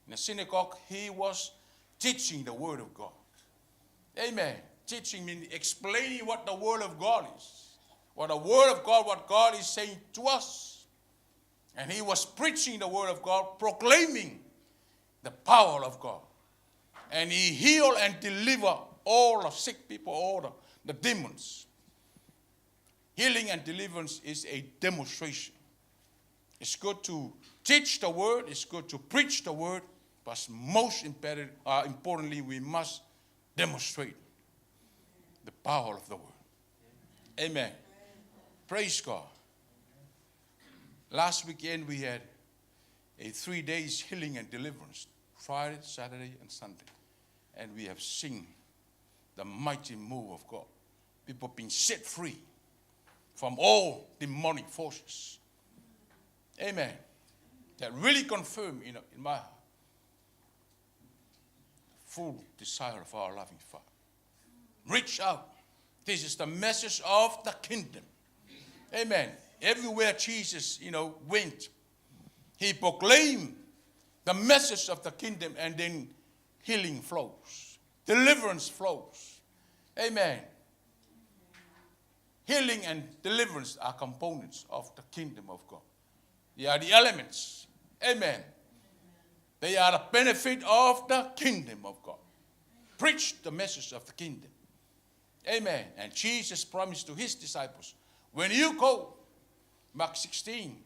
In the synagogue, He was teaching the Word of God. Amen. Teaching means explaining what the Word of God is. What the Word of God, what God is saying to us. And He was preaching the Word of God, proclaiming the power of God. And He healed and delivered all the sick people, all the demons. Healing and deliverance is a demonstration. It's good to teach the Word. It's good to preach the Word. But most importantly, we must demonstrate the power of the Word. Amen. Praise God. Last weekend we had a 3 days healing and deliverance. Friday, Saturday, and Sunday. And we have seen the mighty move of God. People being set free from all demonic forces. Amen. That really confirm in my full desire of our loving Father. Reach out. This is the message of the kingdom. Amen. Everywhere Jesus, went, he proclaimed the message of the kingdom, and then healing flows. Deliverance flows. Amen. Healing and deliverance are components of the kingdom of God. They are the elements. Amen. They are the benefit of the kingdom of God. Preach the message of the kingdom. Amen. And Jesus promised to his disciples, when you go, Mark 16,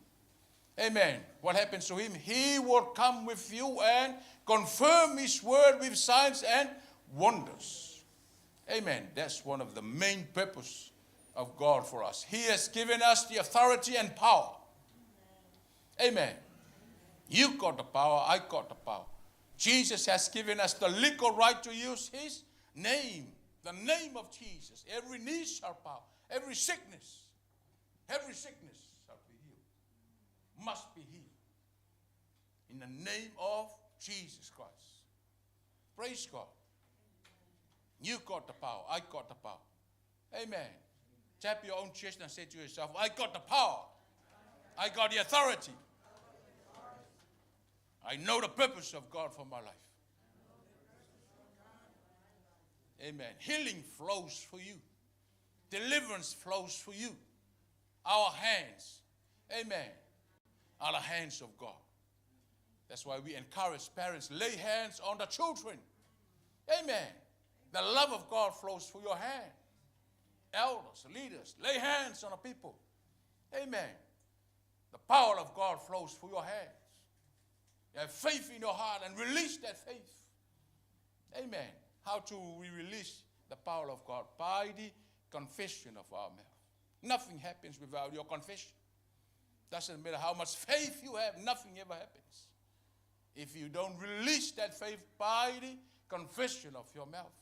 amen, what happens to him? He will come with you and confirm his word with signs and wonders. Amen. That's one of the main purposes of God for us. He has given us the authority and power. Amen. You got the power, I got the power. Jesus has given us the legal right to use his name, the name of Jesus. Every knee shall bow, every sickness shall be healed, must be healed. In the name of Jesus Christ. Praise God. You got the power, I got the power. Amen. Tap your own chest and say to yourself, I got the power. I got the authority. I know the purpose of God for my life. Amen. Healing flows for you. Deliverance flows for you. Our hands, amen, are the hands of God. That's why we encourage parents, lay hands on the children. Amen. The love of God flows through your hand. Elders, leaders, lay hands on the people. Amen. The power of God flows through your hands. You have faith in your heart and release that faith. Amen. How do we release the power of God? By the confession of our mouth. Nothing happens without your confession. Doesn't matter how much faith you have, nothing ever happens if you don't release that faith by the confession of your mouth.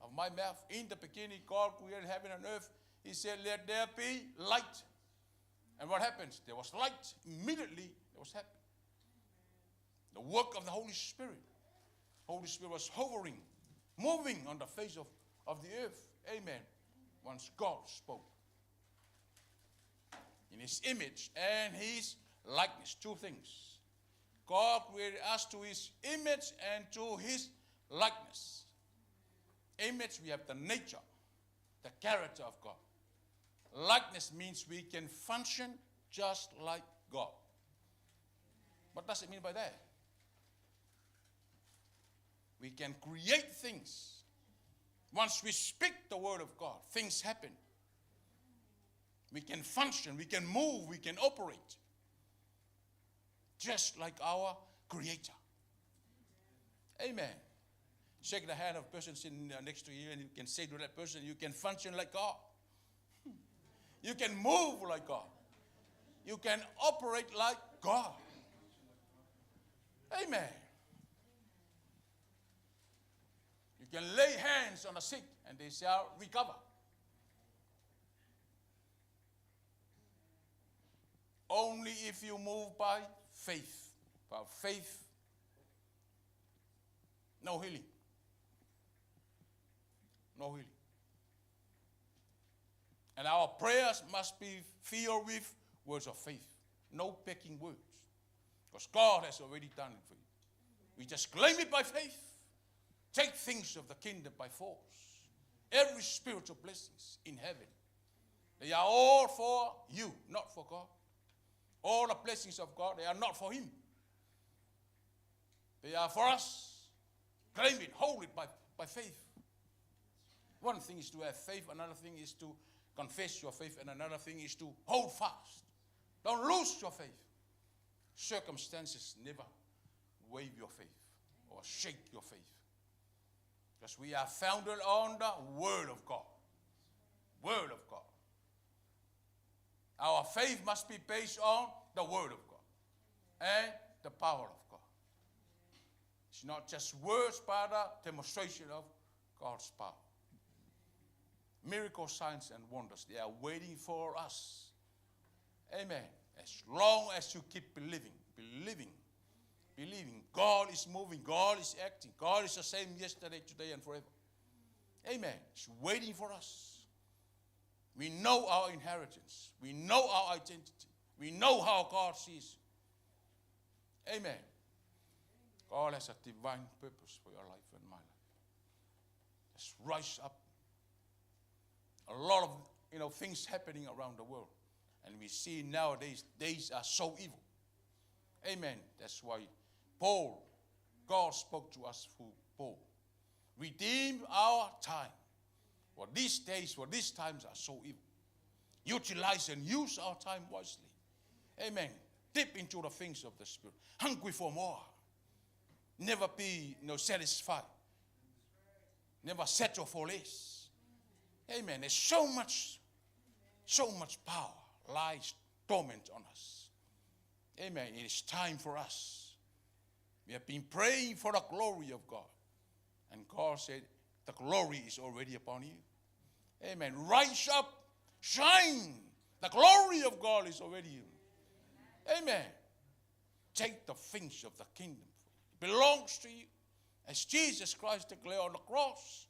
Of my mouth. In the beginning, God created heaven and earth. He said, let there be light. And what happens? There was light. Immediately, there was happening. The work of the Holy Spirit. Holy Spirit was hovering, moving on the face of the earth. Amen. Once God spoke. In his image and his likeness. Two things. God created us to his image and to his likeness. Image, we have the nature, the character of God. Likeness means we can function just like God. What does it mean by that? We can create things. Once we speak the word of God, things happen. We can function, we can move, we can operate. Just like our Creator. Amen. Shake the hand of a person sitting next to you and you can say to that person, you can function like God. You can move like God. You can operate like God. Amen. You can lay hands on the sick and they shall recover. Only if you move by faith. By faith, no healing. No healing. And our prayers must be filled with words of faith. No picking words. Because God has already done it for you. We just claim it by faith. Take things of the kingdom by force. Every spiritual blessings in heaven. They are all for you, not for God. All the blessings of God, they are not for him. They are for us. Claim it, hold it by faith. One thing is to have faith, another thing is to confess your faith, and another thing is to hold fast. Don't lose your faith. Circumstances never wave your faith or shake your faith. Because we are founded on the Word of God. Word of God. Our faith must be based on the Word of God and the power of God. It's not just words, but a demonstration of God's power. Miracles, signs, and wonders, they are waiting for us. Amen. As long as you keep believing. God is moving, God is acting. God is the same yesterday, today, and forever. Amen. It's waiting for us. We know our inheritance. We know our identity. We know how God sees. Amen. God has a divine purpose for your life and my life. Let's rise up. A lot of things happening around the world. And we see nowadays, days are so evil. Amen. That's why God spoke to us through Paul. Redeem our time. For these days, for these times are so evil. Utilize and use our time wisely. Amen. Dip into the things of the Spirit. Hungry for more. Never be satisfied. Never settle for less. Amen. There's so much power lies dormant on us. Amen. It is time for us. We have been praying for the glory of God. And God said, the glory is already upon you. Amen. Rise up, shine. The glory of God is already you. Amen. Take the things of the kingdom. It belongs to you. As Jesus Christ declared on the cross,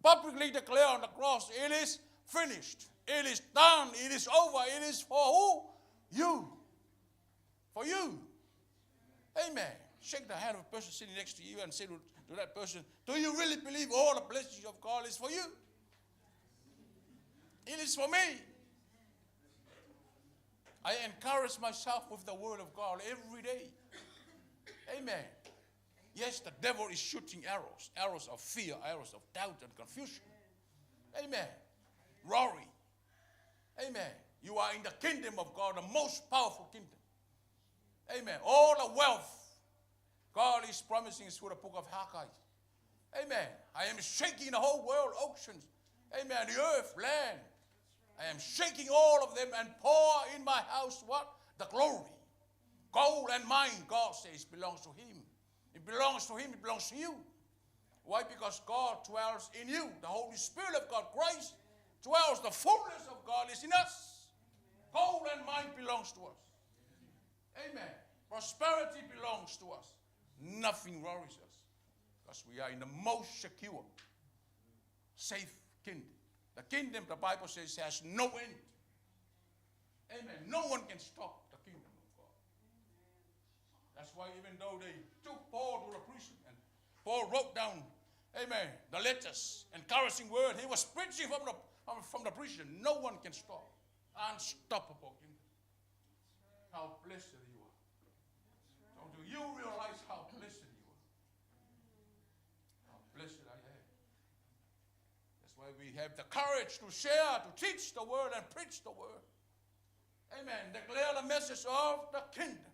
publicly declared on the cross, it is finished. It is done. It is over. It is for who? You. For you. Amen. Shake the hand of a person sitting next to you and say to that person, do you really believe all the blessings of God is for you? It is for me. I encourage myself with the word of God every day. Amen. Yes, the devil is shooting arrows of fear, arrows of doubt and confusion. Amen. Rory. Amen. You are in the kingdom of God, the most powerful kingdom. Amen. All the wealth God is promising through the book of Haggai. Amen. I am shaking the whole world, oceans. Amen. The earth, land. I am shaking all of them and pour in my house what? The glory. Gold and mine, God says, belongs to him. It belongs to him. It belongs to you. Why? Because God dwells in you. The Holy Spirit of God, Christ, dwells. The fullness of God is in us. Gold and mine belongs to us. Amen. Prosperity belongs to us. Nothing worries us. Because we are in the most secure, safe kingdom. The kingdom, the Bible says, has no end. Amen. No one can stop the kingdom of God. That's why even though they took Paul to the prison and Paul wrote down, amen, the letters, encouraging word, he was preaching from the prison. No one can stop. Unstoppable kingdom. How blessed you are. So do you realize how blessed you are? How blessed I am. That's why we have the courage to share, to teach the word and preach the word. Amen. Declare the message of the kingdom.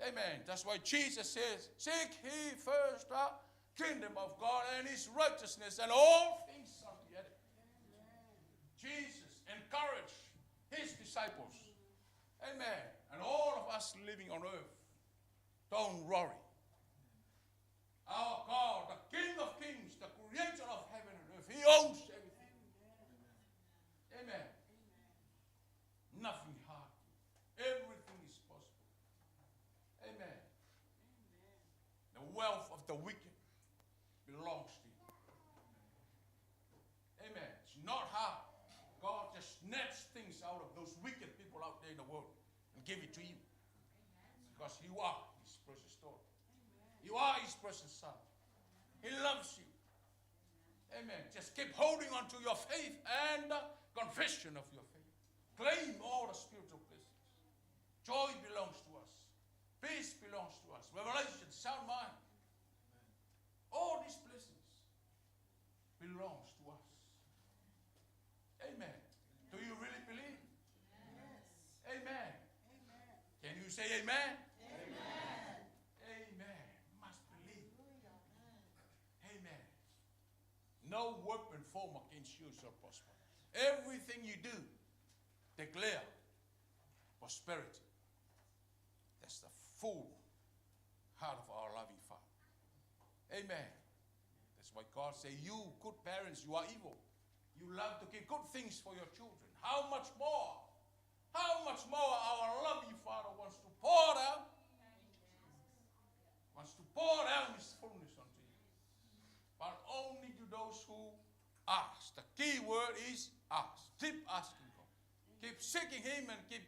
Amen. That's why Jesus says, seek ye first the kingdom of God and his righteousness, and all things are together. Jesus encouraged his disciples. Amen. And all of us living on earth, don't worry. Our God, the King of kings, the creator of heaven and earth, he owns everything. Amen. Nothing hard. Everything is possible. Amen. The wealth of the wicked belongs to you. Amen. It's not hard. God just snatches things out of those wicked people out there in the world and give it to you. Because you are his precious daughter. You are his precious son. He loves you. Amen. Just keep holding on to your faith and the confession of your faith. Claim all the spiritual blessings. Joy belongs to us. Peace belongs to us. Revelation, sound mind. All these blessings belongs to us. Amen. Do you really believe? Yes. Amen. Amen. Can you say amen? Amen. Amen. Must believe. Amen. No weapon formed against you shall prosper. Everything you do, declare prosperity. That's the full heart of our loving Father. Amen. That's why God says, you good parents, you are evil. You love to give good things for your children. How much more? How much more our loving Father wants to pour down? Wants to pour down his fullness unto you. But only to those who Ask. The key word is ask. Keep asking God. Keep seeking Him and keep,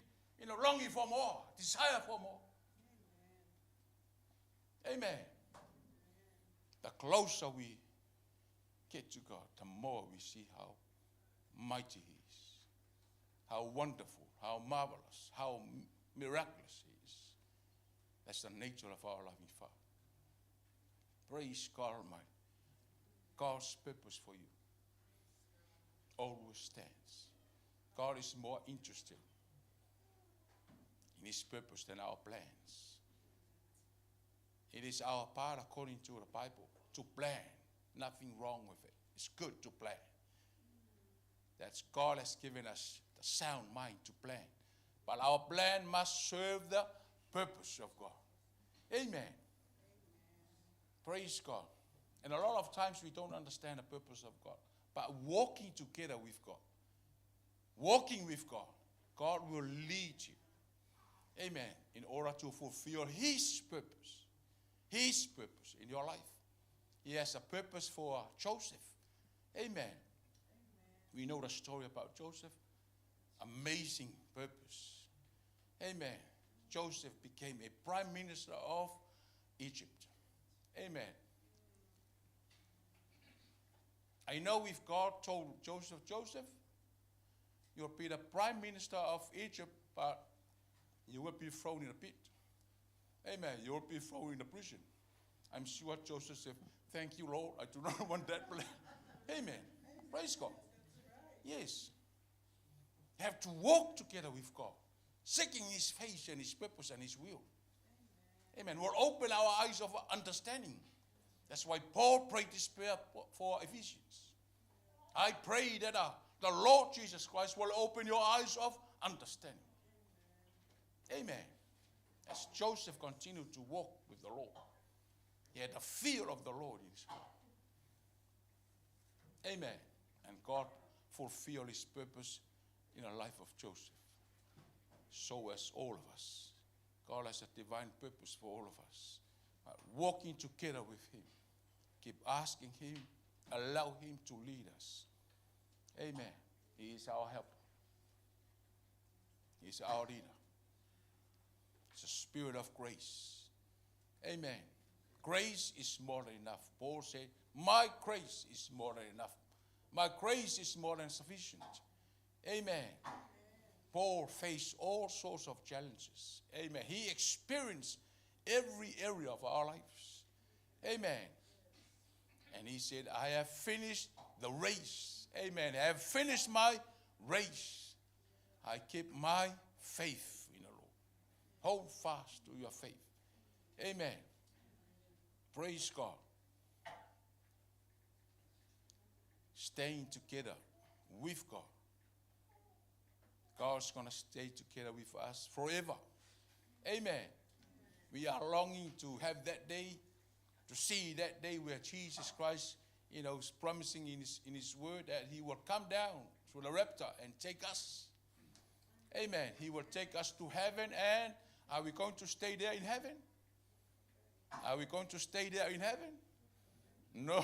longing for more, desire for more. Amen. The closer we get to God, the more we see how mighty He is, how wonderful, how marvelous, how miraculous He is. That's the nature of our loving Father. Praise God Almighty. God's purpose for you always stands. God is more interested in His purpose than our plans. It is our part, according to the Bible, to plan. Nothing wrong with it. It's good to plan. That's God has given us the sound mind to plan. But our plan must serve the purpose of God. Amen. Praise God. And a lot of times we don't understand the purpose of God. But walking together with God, walking with God, God will lead you. Amen. In order to fulfill His purpose in your life. He has a purpose for Joseph. Amen. We know the story about Joseph. Amazing purpose. Amen. Joseph became a prime minister of Egypt. Amen. I know if God told Joseph, you'll be the prime minister of Egypt, but you will be thrown in a pit. Amen. You will be thrown in a prison. I'm sure Joseph said, thank you, Lord. I do not want that plan. Amen. Praise God. Yes. You have to walk together with God, seeking His face and His purpose and His will. Amen. We'll open our eyes of understanding. That's why Paul prayed this prayer for Ephesians. I pray that the Lord Jesus Christ will open your eyes of understanding. Amen. As Joseph continued to walk with the Lord, he had the fear of the Lord in his heart. Amen. And God fulfilled His purpose in the life of Joseph. So as all of us. God has a divine purpose for all of us. Walking together with Him. Keep asking Him. Allow Him to lead us. Amen. He is our helper. He is our leader. It's a spirit of grace. Amen. Grace is more than enough. Paul said, my grace is more than enough. My grace is more than sufficient. Amen. Paul faced all sorts of challenges. Amen. He experienced every area of our lives. Amen. And he said, I have finished the race. Amen. I have finished my race. I keep my faith in the Lord. Hold fast to your faith. Amen. Praise God. Staying together with God. God's going to stay together with us forever. Amen. We are longing to have that day, to see that day where Jesus Christ, is promising in his word that He will come down through the rapture and take us. Amen. He will take us to heaven. And are we going to stay there in heaven? Are we going to stay there in heaven? No.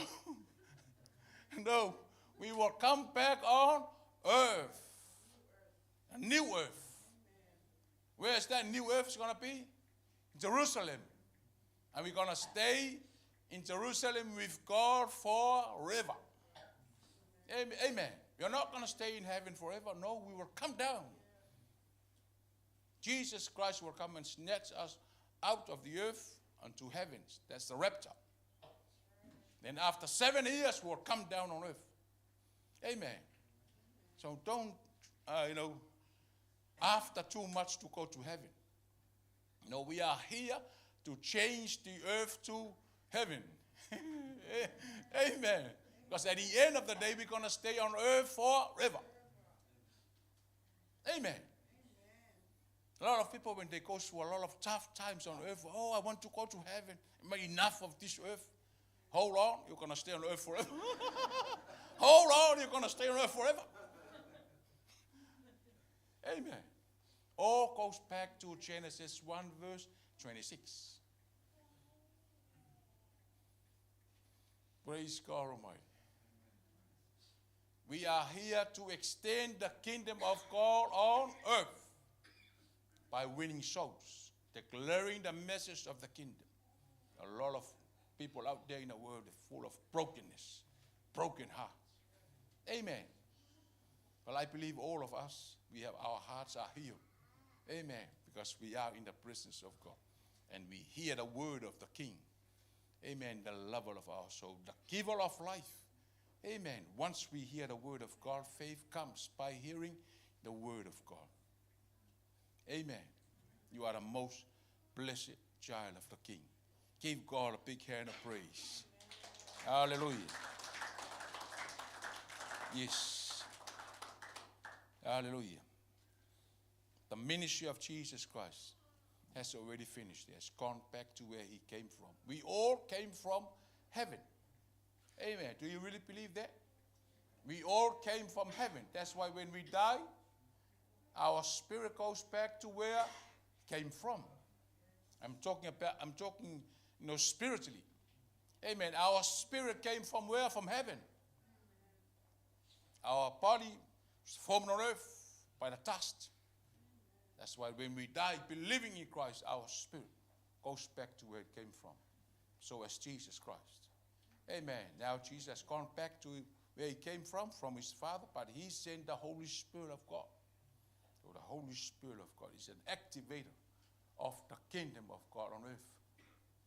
No. We will come back on earth. A new earth. Where is that new earth going to be? Jerusalem. And we're going to stay in Jerusalem with God forever. Amen. We're not going to stay in heaven forever. No, we will come down. Jesus Christ will come and snatch us out of the earth unto heavens. That's the rapture. Then after 7 years, we'll come down on earth. Amen. So don't, after too much to go to heaven. No, we are here to change the earth to heaven. Amen. Because at the end of the day, we're going to stay on earth forever. Amen. A lot of people, when they go through a lot of tough times on earth, I want to go to heaven. Enough of this earth. Hold on, you're going to stay on earth forever. Hold on, you're going to stay on earth forever. Amen. All goes back to Genesis 1 verse 26. Praise God Almighty. We are here to extend the kingdom of God on earth by winning souls, declaring the message of the kingdom. A lot of people out there in the world are full of brokenness, broken hearts. Amen. But I believe all of us, our hearts are healed. Amen. Because we are in the presence of God. And we hear the word of the King. Amen. The lover of our soul, the giver of life. Amen. Once we hear the word of God, faith comes by hearing the word of God. Amen. You are the most blessed child of the King. Give God a big hand of praise. Hallelujah. Yes. Hallelujah. The ministry of Jesus Christ has already finished. He has gone back to where he came from. We all came from heaven. Amen. Do you really believe that? We all came from heaven. That's why when we die, our spirit goes back to where it came from. I'm talking spiritually. Amen. Our spirit came from where? From heaven. Our body was formed on earth by the dust. That's why when we die believing in Christ, our spirit goes back to where it came from. So as Jesus Christ. Amen. Now Jesus has gone back to where he came from his Father, but he sent the Holy Spirit of God. So the Holy Spirit of God is an activator of the kingdom of God on earth.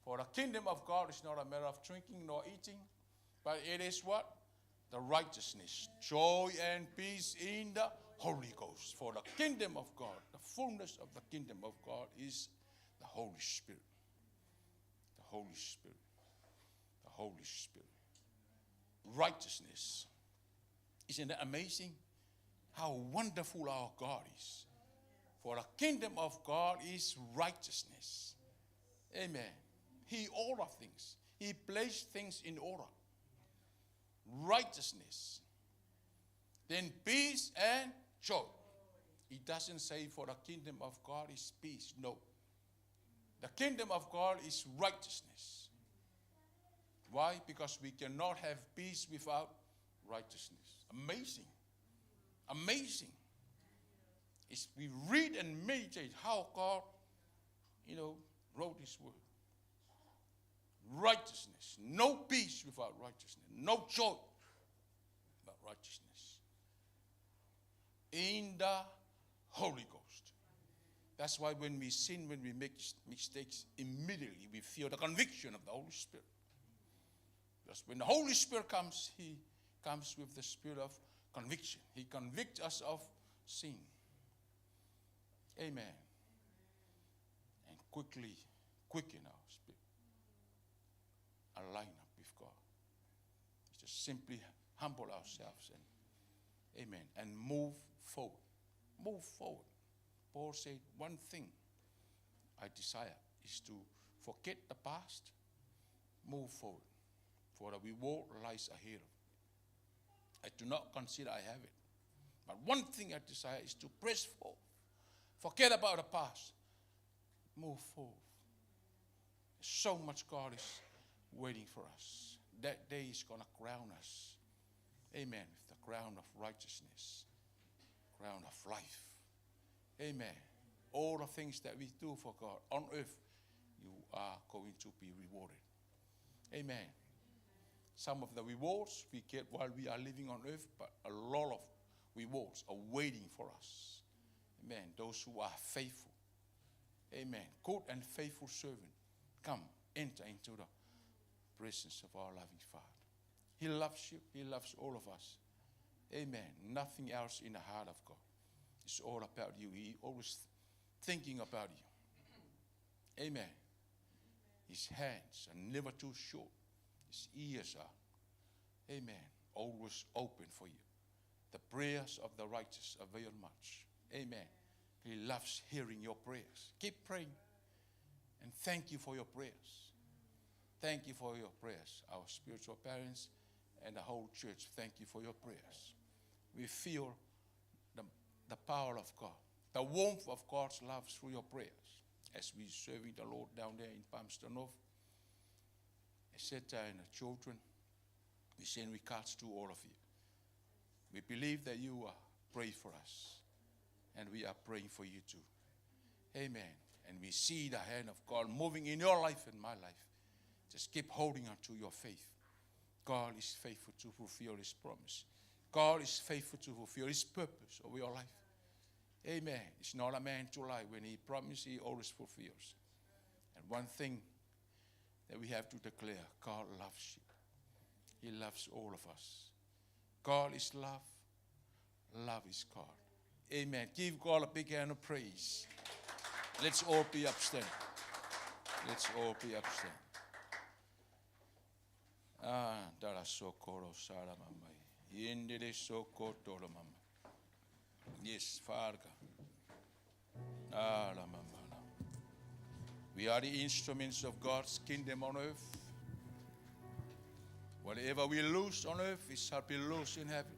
For the kingdom of God is not a matter of drinking nor eating, but it is what? The righteousness, joy, and peace in the Holy Ghost. For the kingdom of God, the fullness of the kingdom of God is the Holy Spirit. The Holy Spirit. The Holy Spirit. Righteousness. Isn't that amazing? How wonderful our God is. For the kingdom of God is righteousness. Amen. He ordered things. He placed things in order. Righteousness. Then peace and joy. He doesn't say for the kingdom of God is peace. No. The kingdom of God is righteousness. Why? Because we cannot have peace without righteousness. Amazing. Amazing. It's, we read and meditate how God, wrote his word. Righteousness. No peace without righteousness. No joy without righteousness. In the Holy Ghost. That's why when we sin, when we make mistakes, immediately we feel the conviction of the Holy Spirit. Because when the Holy Spirit comes, he comes with the spirit of conviction. He convicts us of sin. Amen. And quickly quicken our spirit. Align up with God. Just simply humble ourselves and amen. And move forward. Move forward. Paul said, one thing I desire is to forget the past, move forward. For the reward lies ahead of me. I do not consider I have it. But one thing I desire is to press forward. Forget about the past. Move forward. So much God is waiting for us. That day is going to crown us. Amen. With the crown of righteousness. Crown of life. Amen. All the things that we do for God on earth, you are going to be rewarded. Amen. Some of the rewards we get while we are living on earth, but a lot of rewards are waiting for us. Amen. Those who are faithful. Amen. Good and faithful servant. Come, enter into the presence of our loving Father. He loves you. He loves all of us. Amen. Nothing else in the heart of God. It's all about you. He always thinking about you. Amen. His hands are never too short. His ears are, amen, always open for you. The prayers of the righteous avail much. Amen. He loves hearing your prayers. Keep praying. And thank you for your prayers. Thank you for your prayers. Our spiritual parents and the whole church, thank you for your prayers. We feel the power of God, the warmth of God's love through your prayers. As we serving the Lord down there in Palmerston North, I said and the children, we send regards to all of you. We believe that you pray for us, and we are praying for you too. Amen. And we see the hand of God moving in your life and my life. Just keep holding on to your faith. God is faithful to fulfill His promise. God is faithful to fulfill His purpose over your life. Amen. It's not a man to lie. When He promises, He always fulfills. And one thing that we have to declare, God loves you. He loves all of us. God is love. Love is God. Amen. Give God a big hand of praise. Let's all be upstanding. Let's all be upstanding. Dara sokoro sara mama. Yendere sokotoro mama. Yes, Father. La mama. We are the instruments of God's kingdom on earth. Whatever we loose on earth, it shall be loose in heaven.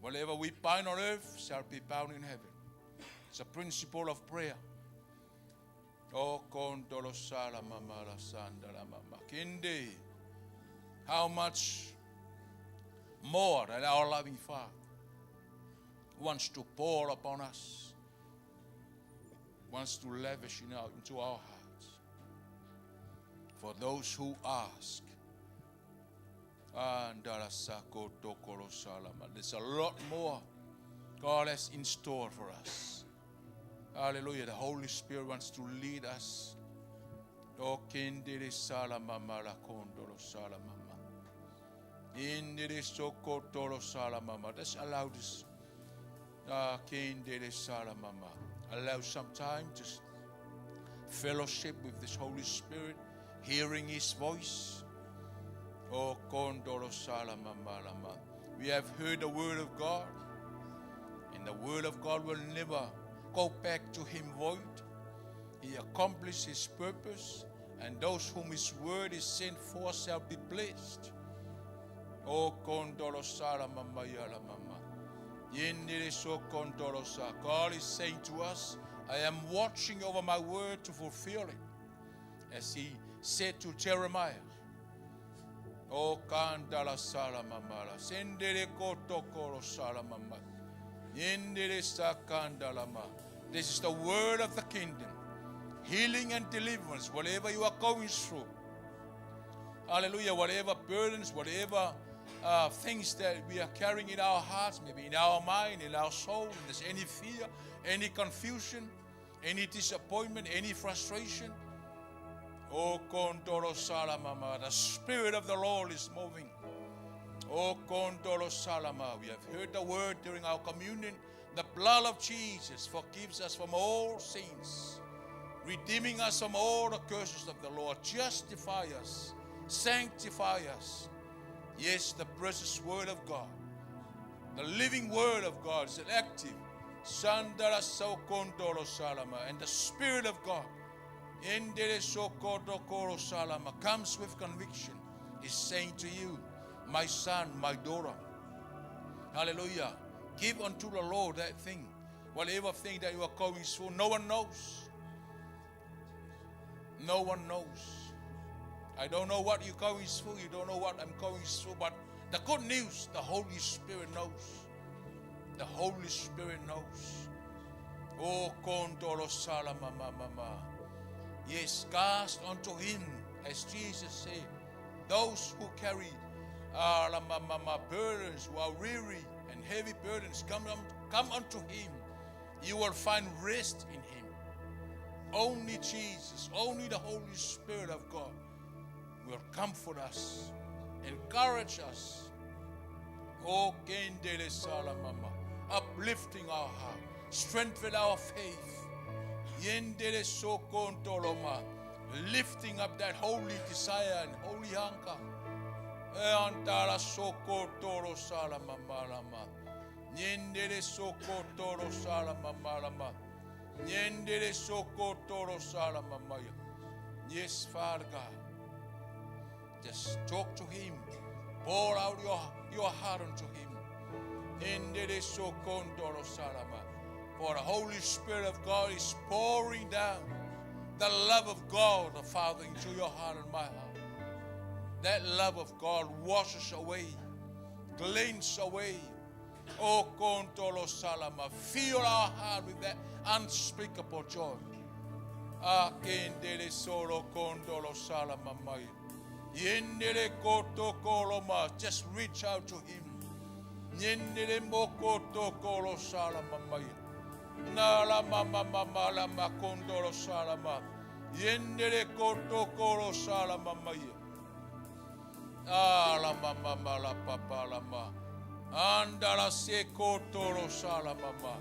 Whatever we bind on earth shall be bound in heaven. It's a principle of prayer. Oh, kondolo sala mama la sandala mama. Kinde. How much more that our loving Father wants to pour upon us, wants to lavish into our hearts. For those who ask, there's a lot more God has in store for us. Hallelujah. The Holy Spirit wants to lead us. Just allow this. Allow some time to fellowship with this Holy Spirit, hearing His voice. We have heard the word of God, and the word of God will never go back to Him void. He accomplished His purpose, and those whom His word is sent for shall be blessed. God is saying to us, I am watching over my word to fulfill it. As He said to Jeremiah, this is the word of the kingdom. Healing and deliverance, whatever you are going through. Hallelujah. Whatever burdens, whatever things that we are carrying in our hearts, maybe in our mind, in our soul, if there's any fear, any confusion, any disappointment, any frustration. Oh, Kondoro Salama, the Spirit of the Lord is moving. Oh, Kondoro Salama, we have heard the word during our communion. The blood of Jesus forgives us from all sins, redeeming us from all the curses of the Lord, justify us, sanctify us. Yes, the precious word of God, the living word of God is active. Sandara so Kondoro Salama, and the Spirit of God comes with conviction. Is saying to you, my son, my daughter, hallelujah, give unto the Lord that thing, whatever thing that you are going through. No one knows. No one knows. I don't know what you're going through. You don't know what I'm going through. But the good news, the Holy Spirit knows. The Holy Spirit knows. Oh, Kondoro Salama Mama. Yes, cast unto Him, as Jesus said, those who carry burdens, who are weary and heavy burdens, come unto Him. You will find rest in Him. Only Jesus, only the Holy Spirit of God will comfort us, encourage us. Oh, Kendele Salamama, uplifting our heart, strengthen our faith. Yendele Sokontoloma, lifting up that holy desire and holy hunger. Antara Sokotoro Salamamalama, Yendele Sokotoro Salamamalama, Yendele Sokotoro Salamamaya. Yes, Father God, just talk to Him, pour out your heart unto Him. Yendele Sokontoro Salama. For the Holy Spirit of God is pouring down the love of God the Father into your heart and my heart. That love of God washes away, cleanses away Oh, Kontolo Salama. Fill our heart with that unspeakable joy. Akendele solo Kondolo Salama Maya. Yendele Koto Koloma. Just reach out to him. Yendele Mokoto Kolo Salama Maya. Nala Mama Mama Lama Kondolo Salama. Yendele Koto Kolo Salama Maya. La Mama Mala Papa Lama. Andala se koto lo sala mama.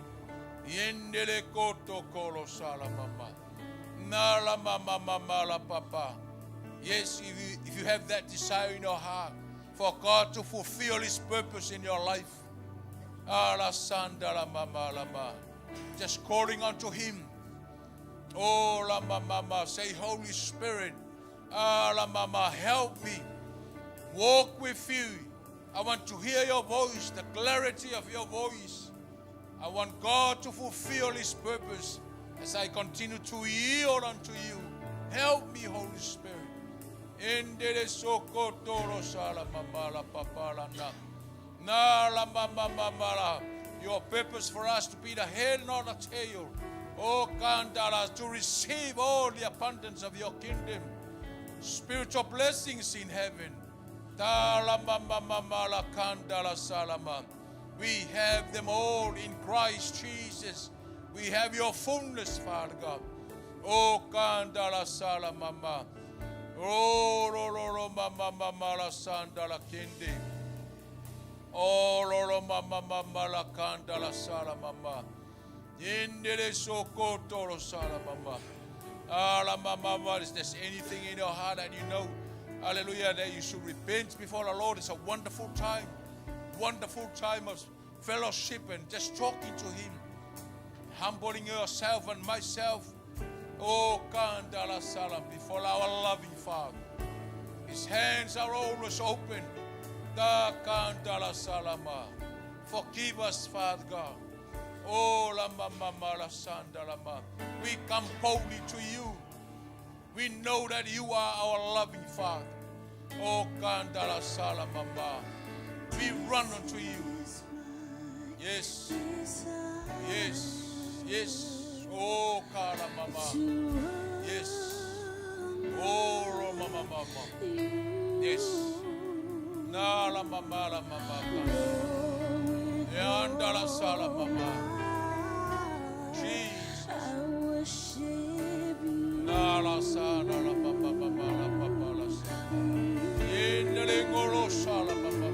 Yendele koto kolo sala mama. Nala mama mama la papa. Yes, if you have that desire in your heart for God to fulfill His purpose in your life. Ala sandala mama lama. Just calling unto Him. Oh la mama, say Holy Spirit. Ala mama, help me. Walk with you. I want to hear your voice, the clarity of your voice. I want God to fulfill His purpose as I continue to yield unto you. Help me, Holy Spirit. Endele sokotoro sala mamala papala na. Na la mama mamala. Your purpose for us to be the head, not the tail. Oh, Kandala, to receive all the abundance of your kingdom. Spiritual blessings in heaven. We have them all in Christ Jesus. We have your fullness, Father God. Oh, Kandala Salamama. Oh, Roro Mama Mama Sandala Kindi. Oh, Roro Mama Mama Kandala Salamama. Yendele Sokotoro Salamama. Ala Mama, is there anything in your heart that you know? Hallelujah, that you should repent before the Lord. It's a wonderful time of fellowship and just talking to Him, humbling yourself and myself. Oh, Kandala Salam, before our loving Father. His hands are always open. Da Kandala Salama. Forgive us, Father God. Oh, la mama la sandalama. We come boldly to you. We know that you are our loving Father. Oh, Kandala Salamamba. We run unto you. Yes. Yes. Yes. Oh, Kala Mama. Yes. Oh, Roma Mama. Yes. Nala Mama la Mama. Yandala Salamama. Jesus. Nala Sana la Papa Mama la Papa la Sana. Yendele Golo Salamama.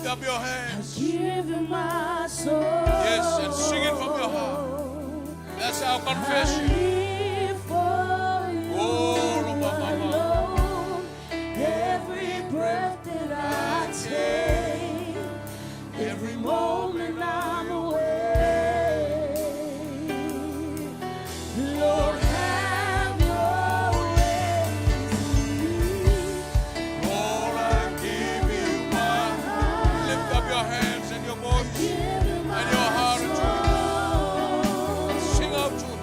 Up your hands. Give you my soul. Yes, and sing it from your heart. That's our confession. Oh, alone. Every breath that I take, every moment I'm away. Lord, have your way in me. Lord, I give you my heart. Lift up your hands and your voice and your heart to Him. Sing out to Him.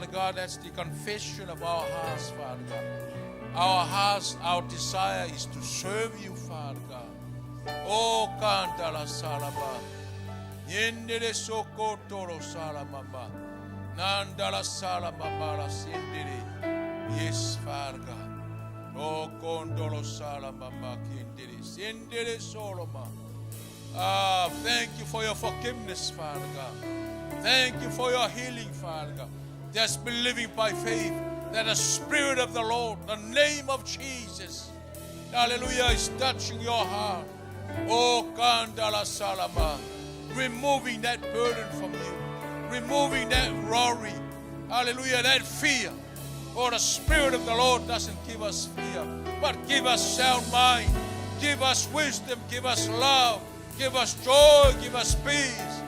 Father God, that's the confession of our hearts, Father God. Our hearts, our desire is to serve you, Father God. Oh, Kandala Salaba. Yendere Sokotoro Salamamba. Nandala Salamambala Sindiri. Yes, Father God. Oh, Kondolo Salamamba Kindiri. Sindiri Soloma. Thank you for your forgiveness, Father God. Thank you for your healing, Father God. Just believing by faith that the Spirit of the Lord, the name of Jesus, hallelujah, is touching your heart. Oh, Kandala Salama, removing that burden from you, removing that worry, hallelujah, that fear. Oh, the Spirit of the Lord doesn't give us fear, but give us sound mind, give us wisdom, give us love, give us joy, give us peace.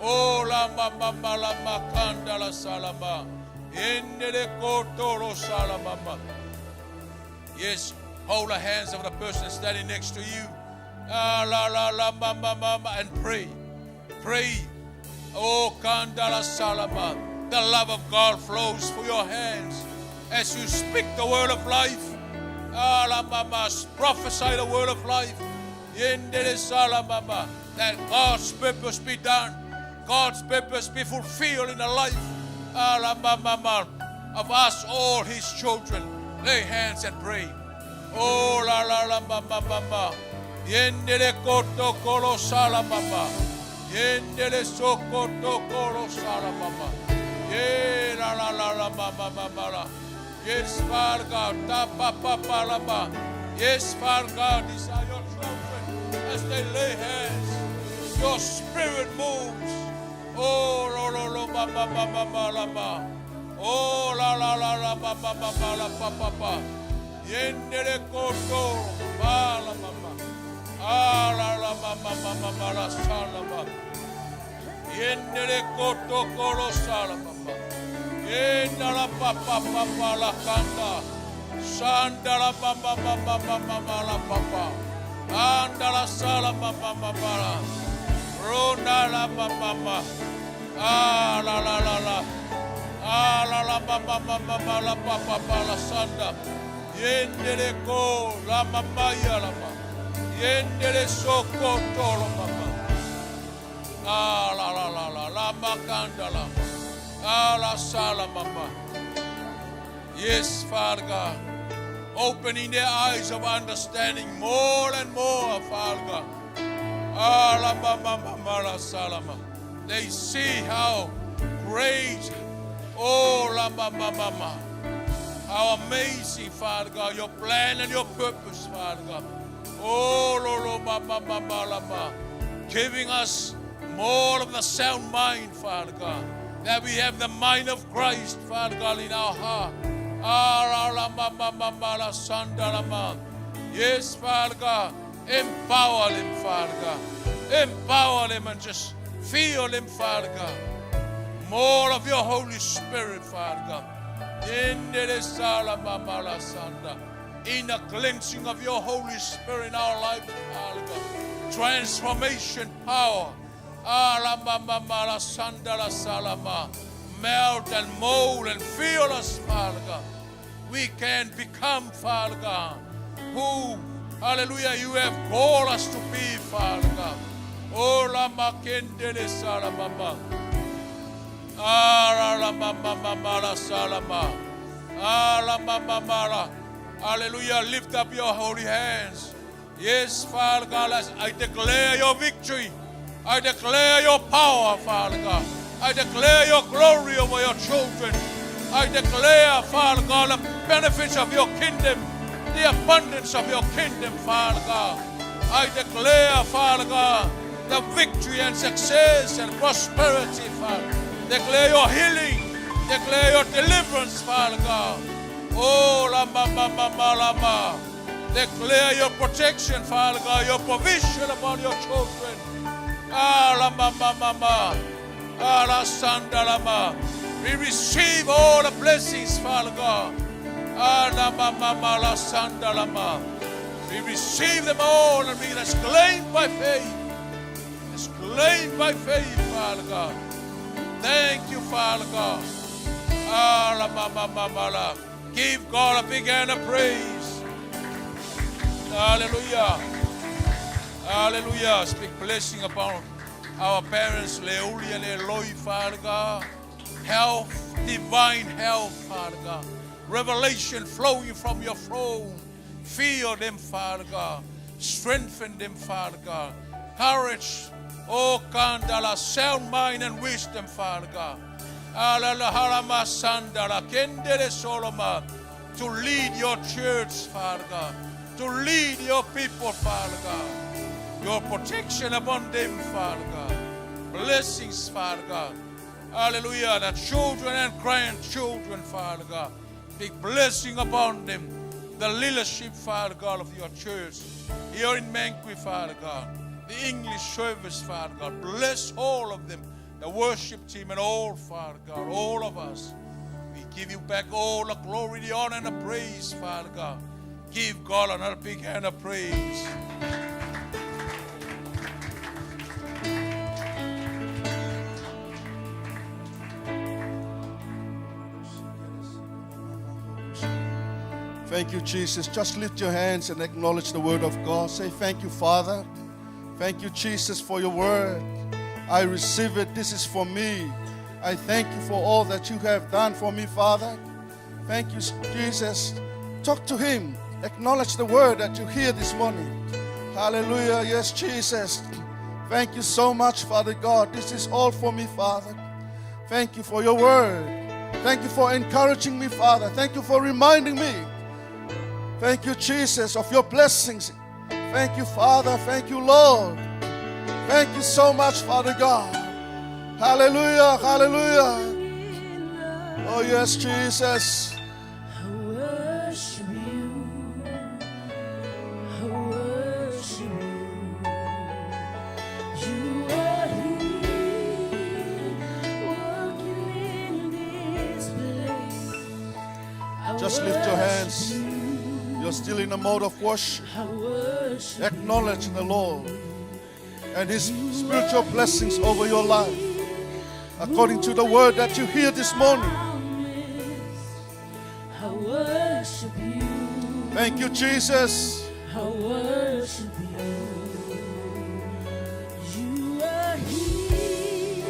Oh, lama mama lama kandala salama. Endele kotoro salama. Yes, hold the hands of the person standing next to you. La la la mama mama and pray. Pray. Oh, kandala salama. The love of God flows through your hands as you speak the word of life. La mama, prophesy the word of life. Endele salamama. That God's purpose be done. God's purpose be fulfilled in the life of us, all His children. Lay hands and pray. Oh, la la la mama mama. Yendele koto kolo sala mama. Yendele sokoto kolo sala mama. Ye la la la la mama mama. Yes, Father God. Ta pa pa pa la ma. Yes, Father God. These are your children as they lay hands. Your Spirit moves. Oh, lo lo lo ba ba ba ba ba la ba. Oh, la la la la ba ba ba ba la pa pa pa. Yendele koto ba la mama. Ah la la ba ba ba ba ba la sa la ba. Yendele koto kolo sa la mama. Yenda la pa pa pa pa la kanda. Sanda la ba ba ba ba ba ba ba la pa pa. Anda la sa la ba ba ba ba la. Rona la ba ba ba. Ah la la la la. Ah la la ba ba ba ba ba la pa pa pa la sanda. Yendele ko la mama ya la ma. Yendele soko tolo mama. Ah la la la la la makanda la. Ah la sala mama. Yes, Father God. Opening their eyes of understanding more and more, Father God. Ah la mama mama la salama. They see how great, oh la mama mama. How amazing, Father God, your plan and your purpose, Father God. Oh, lo mama mama lama, giving us more of the sound mind, Father God, that we have the mind of Christ, Father God, in our heart. Ah, la mama mama la sanda lama. Yes, Father God, empower them, Father God. Empower them and just feel them, Father God. More of your Holy Spirit, Father God. In the cleansing of your Holy Spirit in our lives, Father God. Transformation power. Melt and mold and fill us, Father God. We can become, Father God, who, hallelujah, you have called us to be, Father God. Oh, la makendele salamama. Ah, la mama mama la salama. Ah, la mama mama. Hallelujah. Lift up your holy hands. Yes, Father God, as I declare your victory. I declare your power, Father God. I declare your glory over your children. I declare, Father God, the benefits of your kingdom, the abundance of your kingdom, Father God. I declare, Father God, the victory and success and prosperity, Father. Declare your healing. Declare your deliverance, Father God. Oh, la mama mama lama. Declare your protection, Father God, your provision upon your children. Ah, la mama mama. Ah, la sanda lama. We receive all the blessings, Father God. Ah, la mama mama la sanda lama. We receive them all and we exclaim by faith. Exclaim by faith, Father God. Thank you, Father God. Give God a big hand of praise. Hallelujah. Hallelujah. Speak blessing upon our parents, Leolia, Leiloi, Father God. Health, divine health, Father God. Revelation flowing from your throne. Fill them, Father God. Strengthen them, Father God. Courage, oh Kandala, sound mind and wisdom, Father God. To lead your church, Father God. To lead your people, Father God. Your protection upon them, Father God. Blessings, Father God. Hallelujah. The children and grandchildren, Father God. Big blessing upon them. The leadership, Father God, of your church. Here in Manqui, Father God. The English service, Father God. Bless all of them. The worship team and all, Father God. All of us. We give you back all the glory, the honor, and the praise, Father God. Give God another big hand of praise. Thank you, Jesus. Just lift your hands and acknowledge the word of God. Say, thank you, Father. Thank you, Jesus, for your word. I receive it. This is for me. I thank you for all that you have done for me, Father. Thank you, Jesus. Talk to him. Acknowledge the word that you hear this morning. Hallelujah. Yes, Jesus. Thank you so much, Father God. This is all for me, Father. Thank you for your word. Thank you for encouraging me, Father. Thank you for reminding me. Thank you, Jesus, of your blessings. Thank you, Father. Thank you, Lord. Thank you so much, Father God. Hallelujah, hallelujah. Oh, yes, Jesus. I worship you. I worship you. You are here, working in this place. I Just lift your hands. worship you. You're still in a mode of worship. I worship Acknowledge the Lord and his spiritual blessings over your life. According to the word that you hear this morning. I worship you. Thank you, Jesus. I worship you. You are here,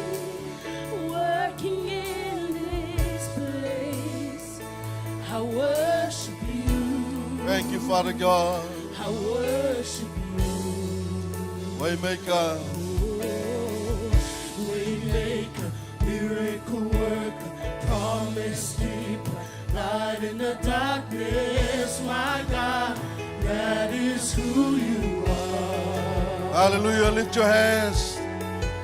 working in this place. I worship you. Thank you, Father God. I worship you. Waymaker. Waymaker, miracle worker, promise keeper, light in the darkness, my God, that is who you are. Hallelujah. Lift your hands.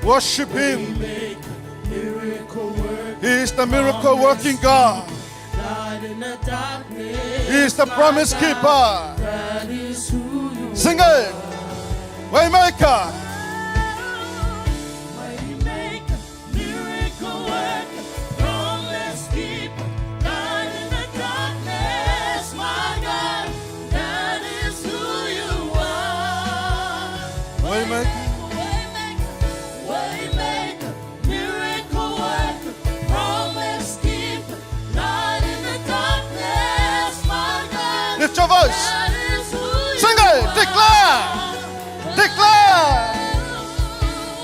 Worship him. Waymaker, miracle worker, He is the miracle working God. light in the darkness, He is the promise keeper. that is who you Sing it. Waymaker. Waymaker, miracle worker, promise keeper, light in the darkness, my God, that is who you are. Waymaker. Waymaker, miracle worker, promise keeper, light in the darkness, my God, Lift your voice. that is who you Sing it. are. Declare. Declare.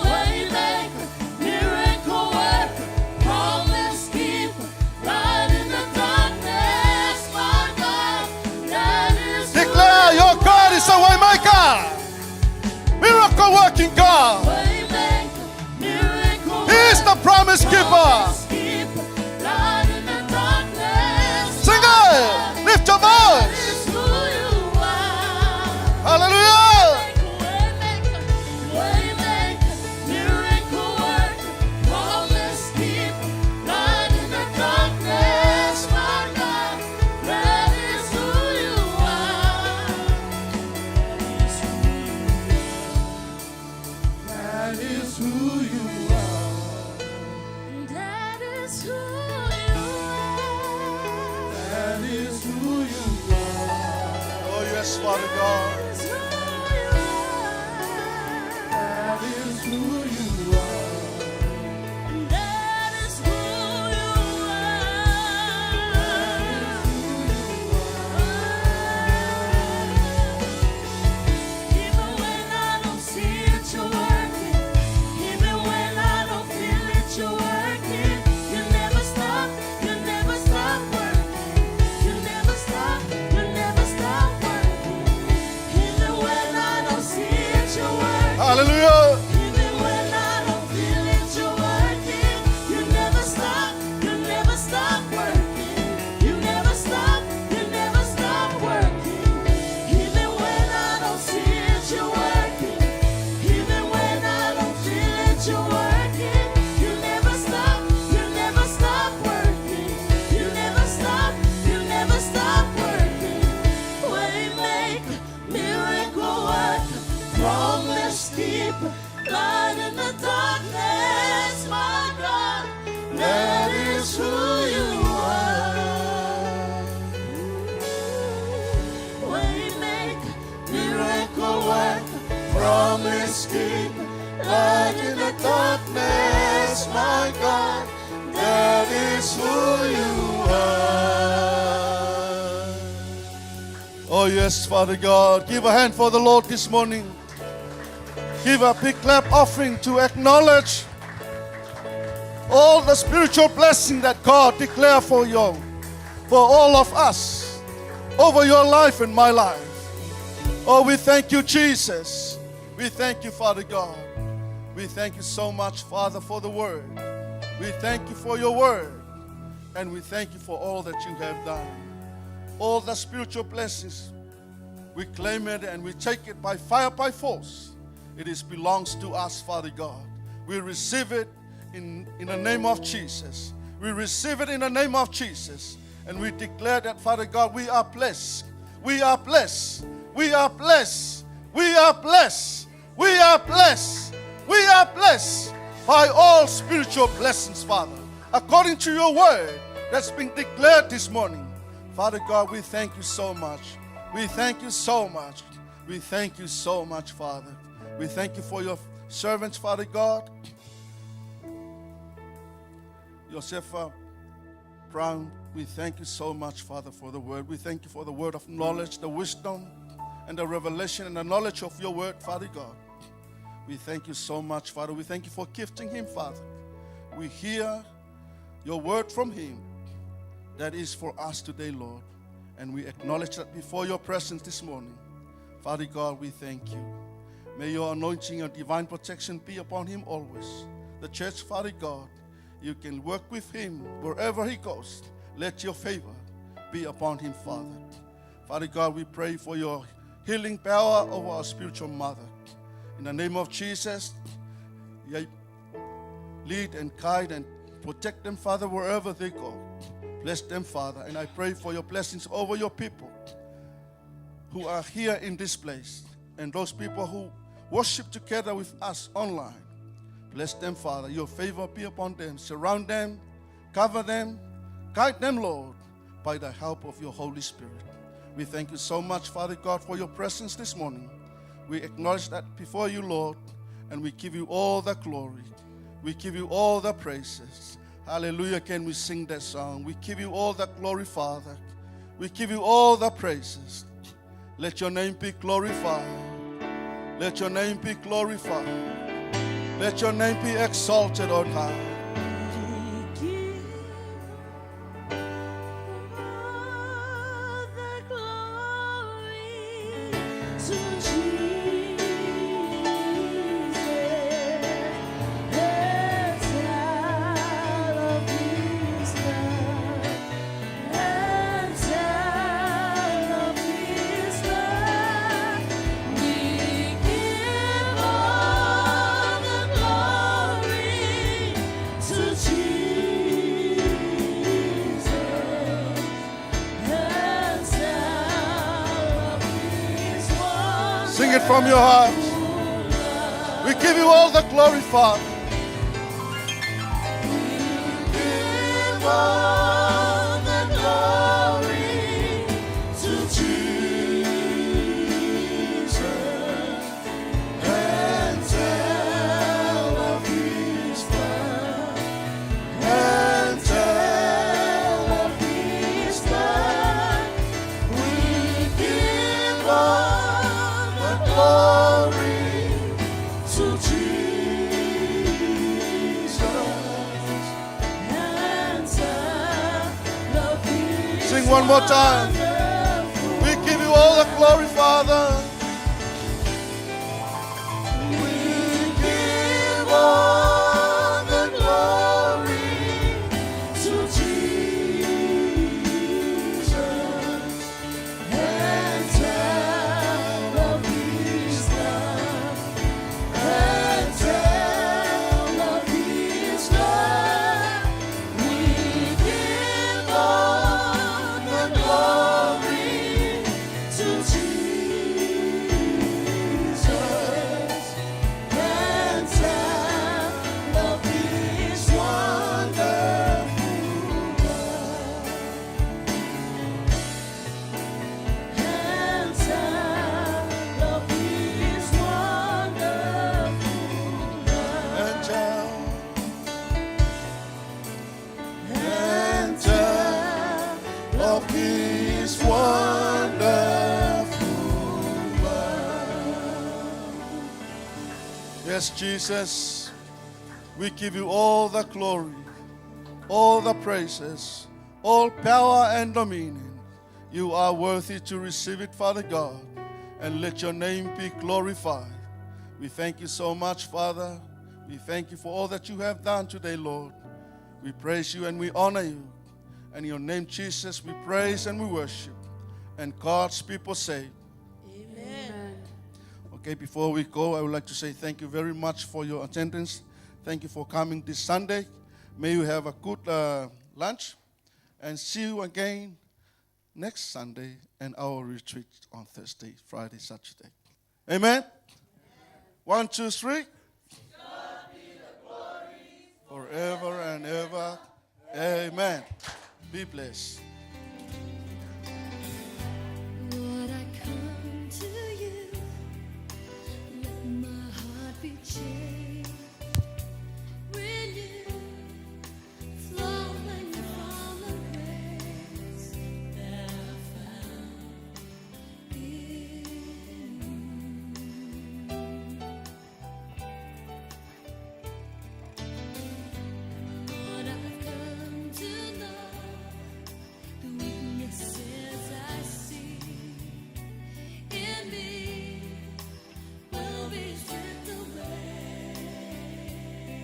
Waymaker, miracle worker, promise keeper, light in the darkness, my God, that is who Declare your God is a waymaker. Miracle working God. Waymaker, miracle He is the promise keeper. promise keeper, light in the darkness, Sing it. Lift your that voice. is who you are. Hallelujah. Waymaker, miracle worker, promise keeper, light in the darkness, my God, that is who you are. That is who you are. That is who you are. That is who you are. Oh, yes, Father God. That is who you are. That is who you are. That is who you are. light in the darkness, my God, that is who you are. Waymaker, miracle worker, promise keeper, light in the darkness, my God, that is who you are. Oh, yes, Father God. Give a hand for the Lord this morning. Give a big clap offering to acknowledge all the spiritual blessing that God declared for you, for all of us, over your life and my life. Oh, we thank you, Jesus. We thank you, Father God. We thank you so much, Father, for the word. We thank you for your word. And we thank you for all that you have done. All the spiritual blessings, we claim it and we take it by fire, by force. It belongs to us, Father God. We receive it in the name of Jesus. We receive it in the name of Jesus. And we declare that, Father God, we are blessed. We are blessed. We are blessed. We are blessed. We are blessed. We are blessed by all spiritual blessings, Father, according to your word that's been declared this morning. Father God, we thank you so much. We thank you so much. We thank you so much, Father. We thank you for your servants, Father God. Josefa Brown, we thank you so much, Father, for the word. We thank you for the word of knowledge, the wisdom, and the revelation and the knowledge of your word, Father God. We thank you so much, Father. We thank you for gifting him, Father. We hear your word from him that is for us today, Lord. And we acknowledge that before your presence this morning. Father God, we thank you. May your anointing and divine protection be upon him always. The church, Father God, you can work with him wherever he goes. Let your favor be upon him, Father. Father God, we pray for your healing power over our spiritual mother. In the name of Jesus, lead and guide and protect them, Father, wherever they go. Bless them, Father. And I pray for your blessings over your people who are here in this place and those people who worship together with us online. Bless them, Father. Your favor be upon them. Surround them, cover them, guide them, Lord, by the help of your Holy Spirit. We thank you so much, Father God, for your presence this morning. We acknowledge that before you, Lord, and we give you all the glory. We give you all the praises. Hallelujah. Can we sing that song? We give you all the glory, Father. We give you all the praises. Let your name be glorified. Let your name be glorified. Let your name be exalted on high. Sing it from your heart. We give you all the glory, Father. We give all the glory to Jesus and tell of his blood and tell of his blood. We give all glory to Jesus. Sing one more time. We give you all the glory, Father. We give all the glory to Jesus and tell of his love and tell of his love. We give all the glory to Jesus. His wonderful work. Yes, Jesus, we give you all the glory, all the praises, all power and dominion. You are worthy to receive it, Father God, and let your name be glorified. We thank you so much, Father. We thank you for all that you have done today, Lord. We praise you and we honor you. And in your name, Jesus, we praise and we worship. And God's people say, Amen. okay, before we go, I would like to say thank you very much for your attendance. Thank you for coming this Sunday. May you have a good lunch. And see you again next Sunday and our retreat on Thursday, Friday, Saturday. Amen? 1, 2, 3. Forever and ever. Amen. Be blessed.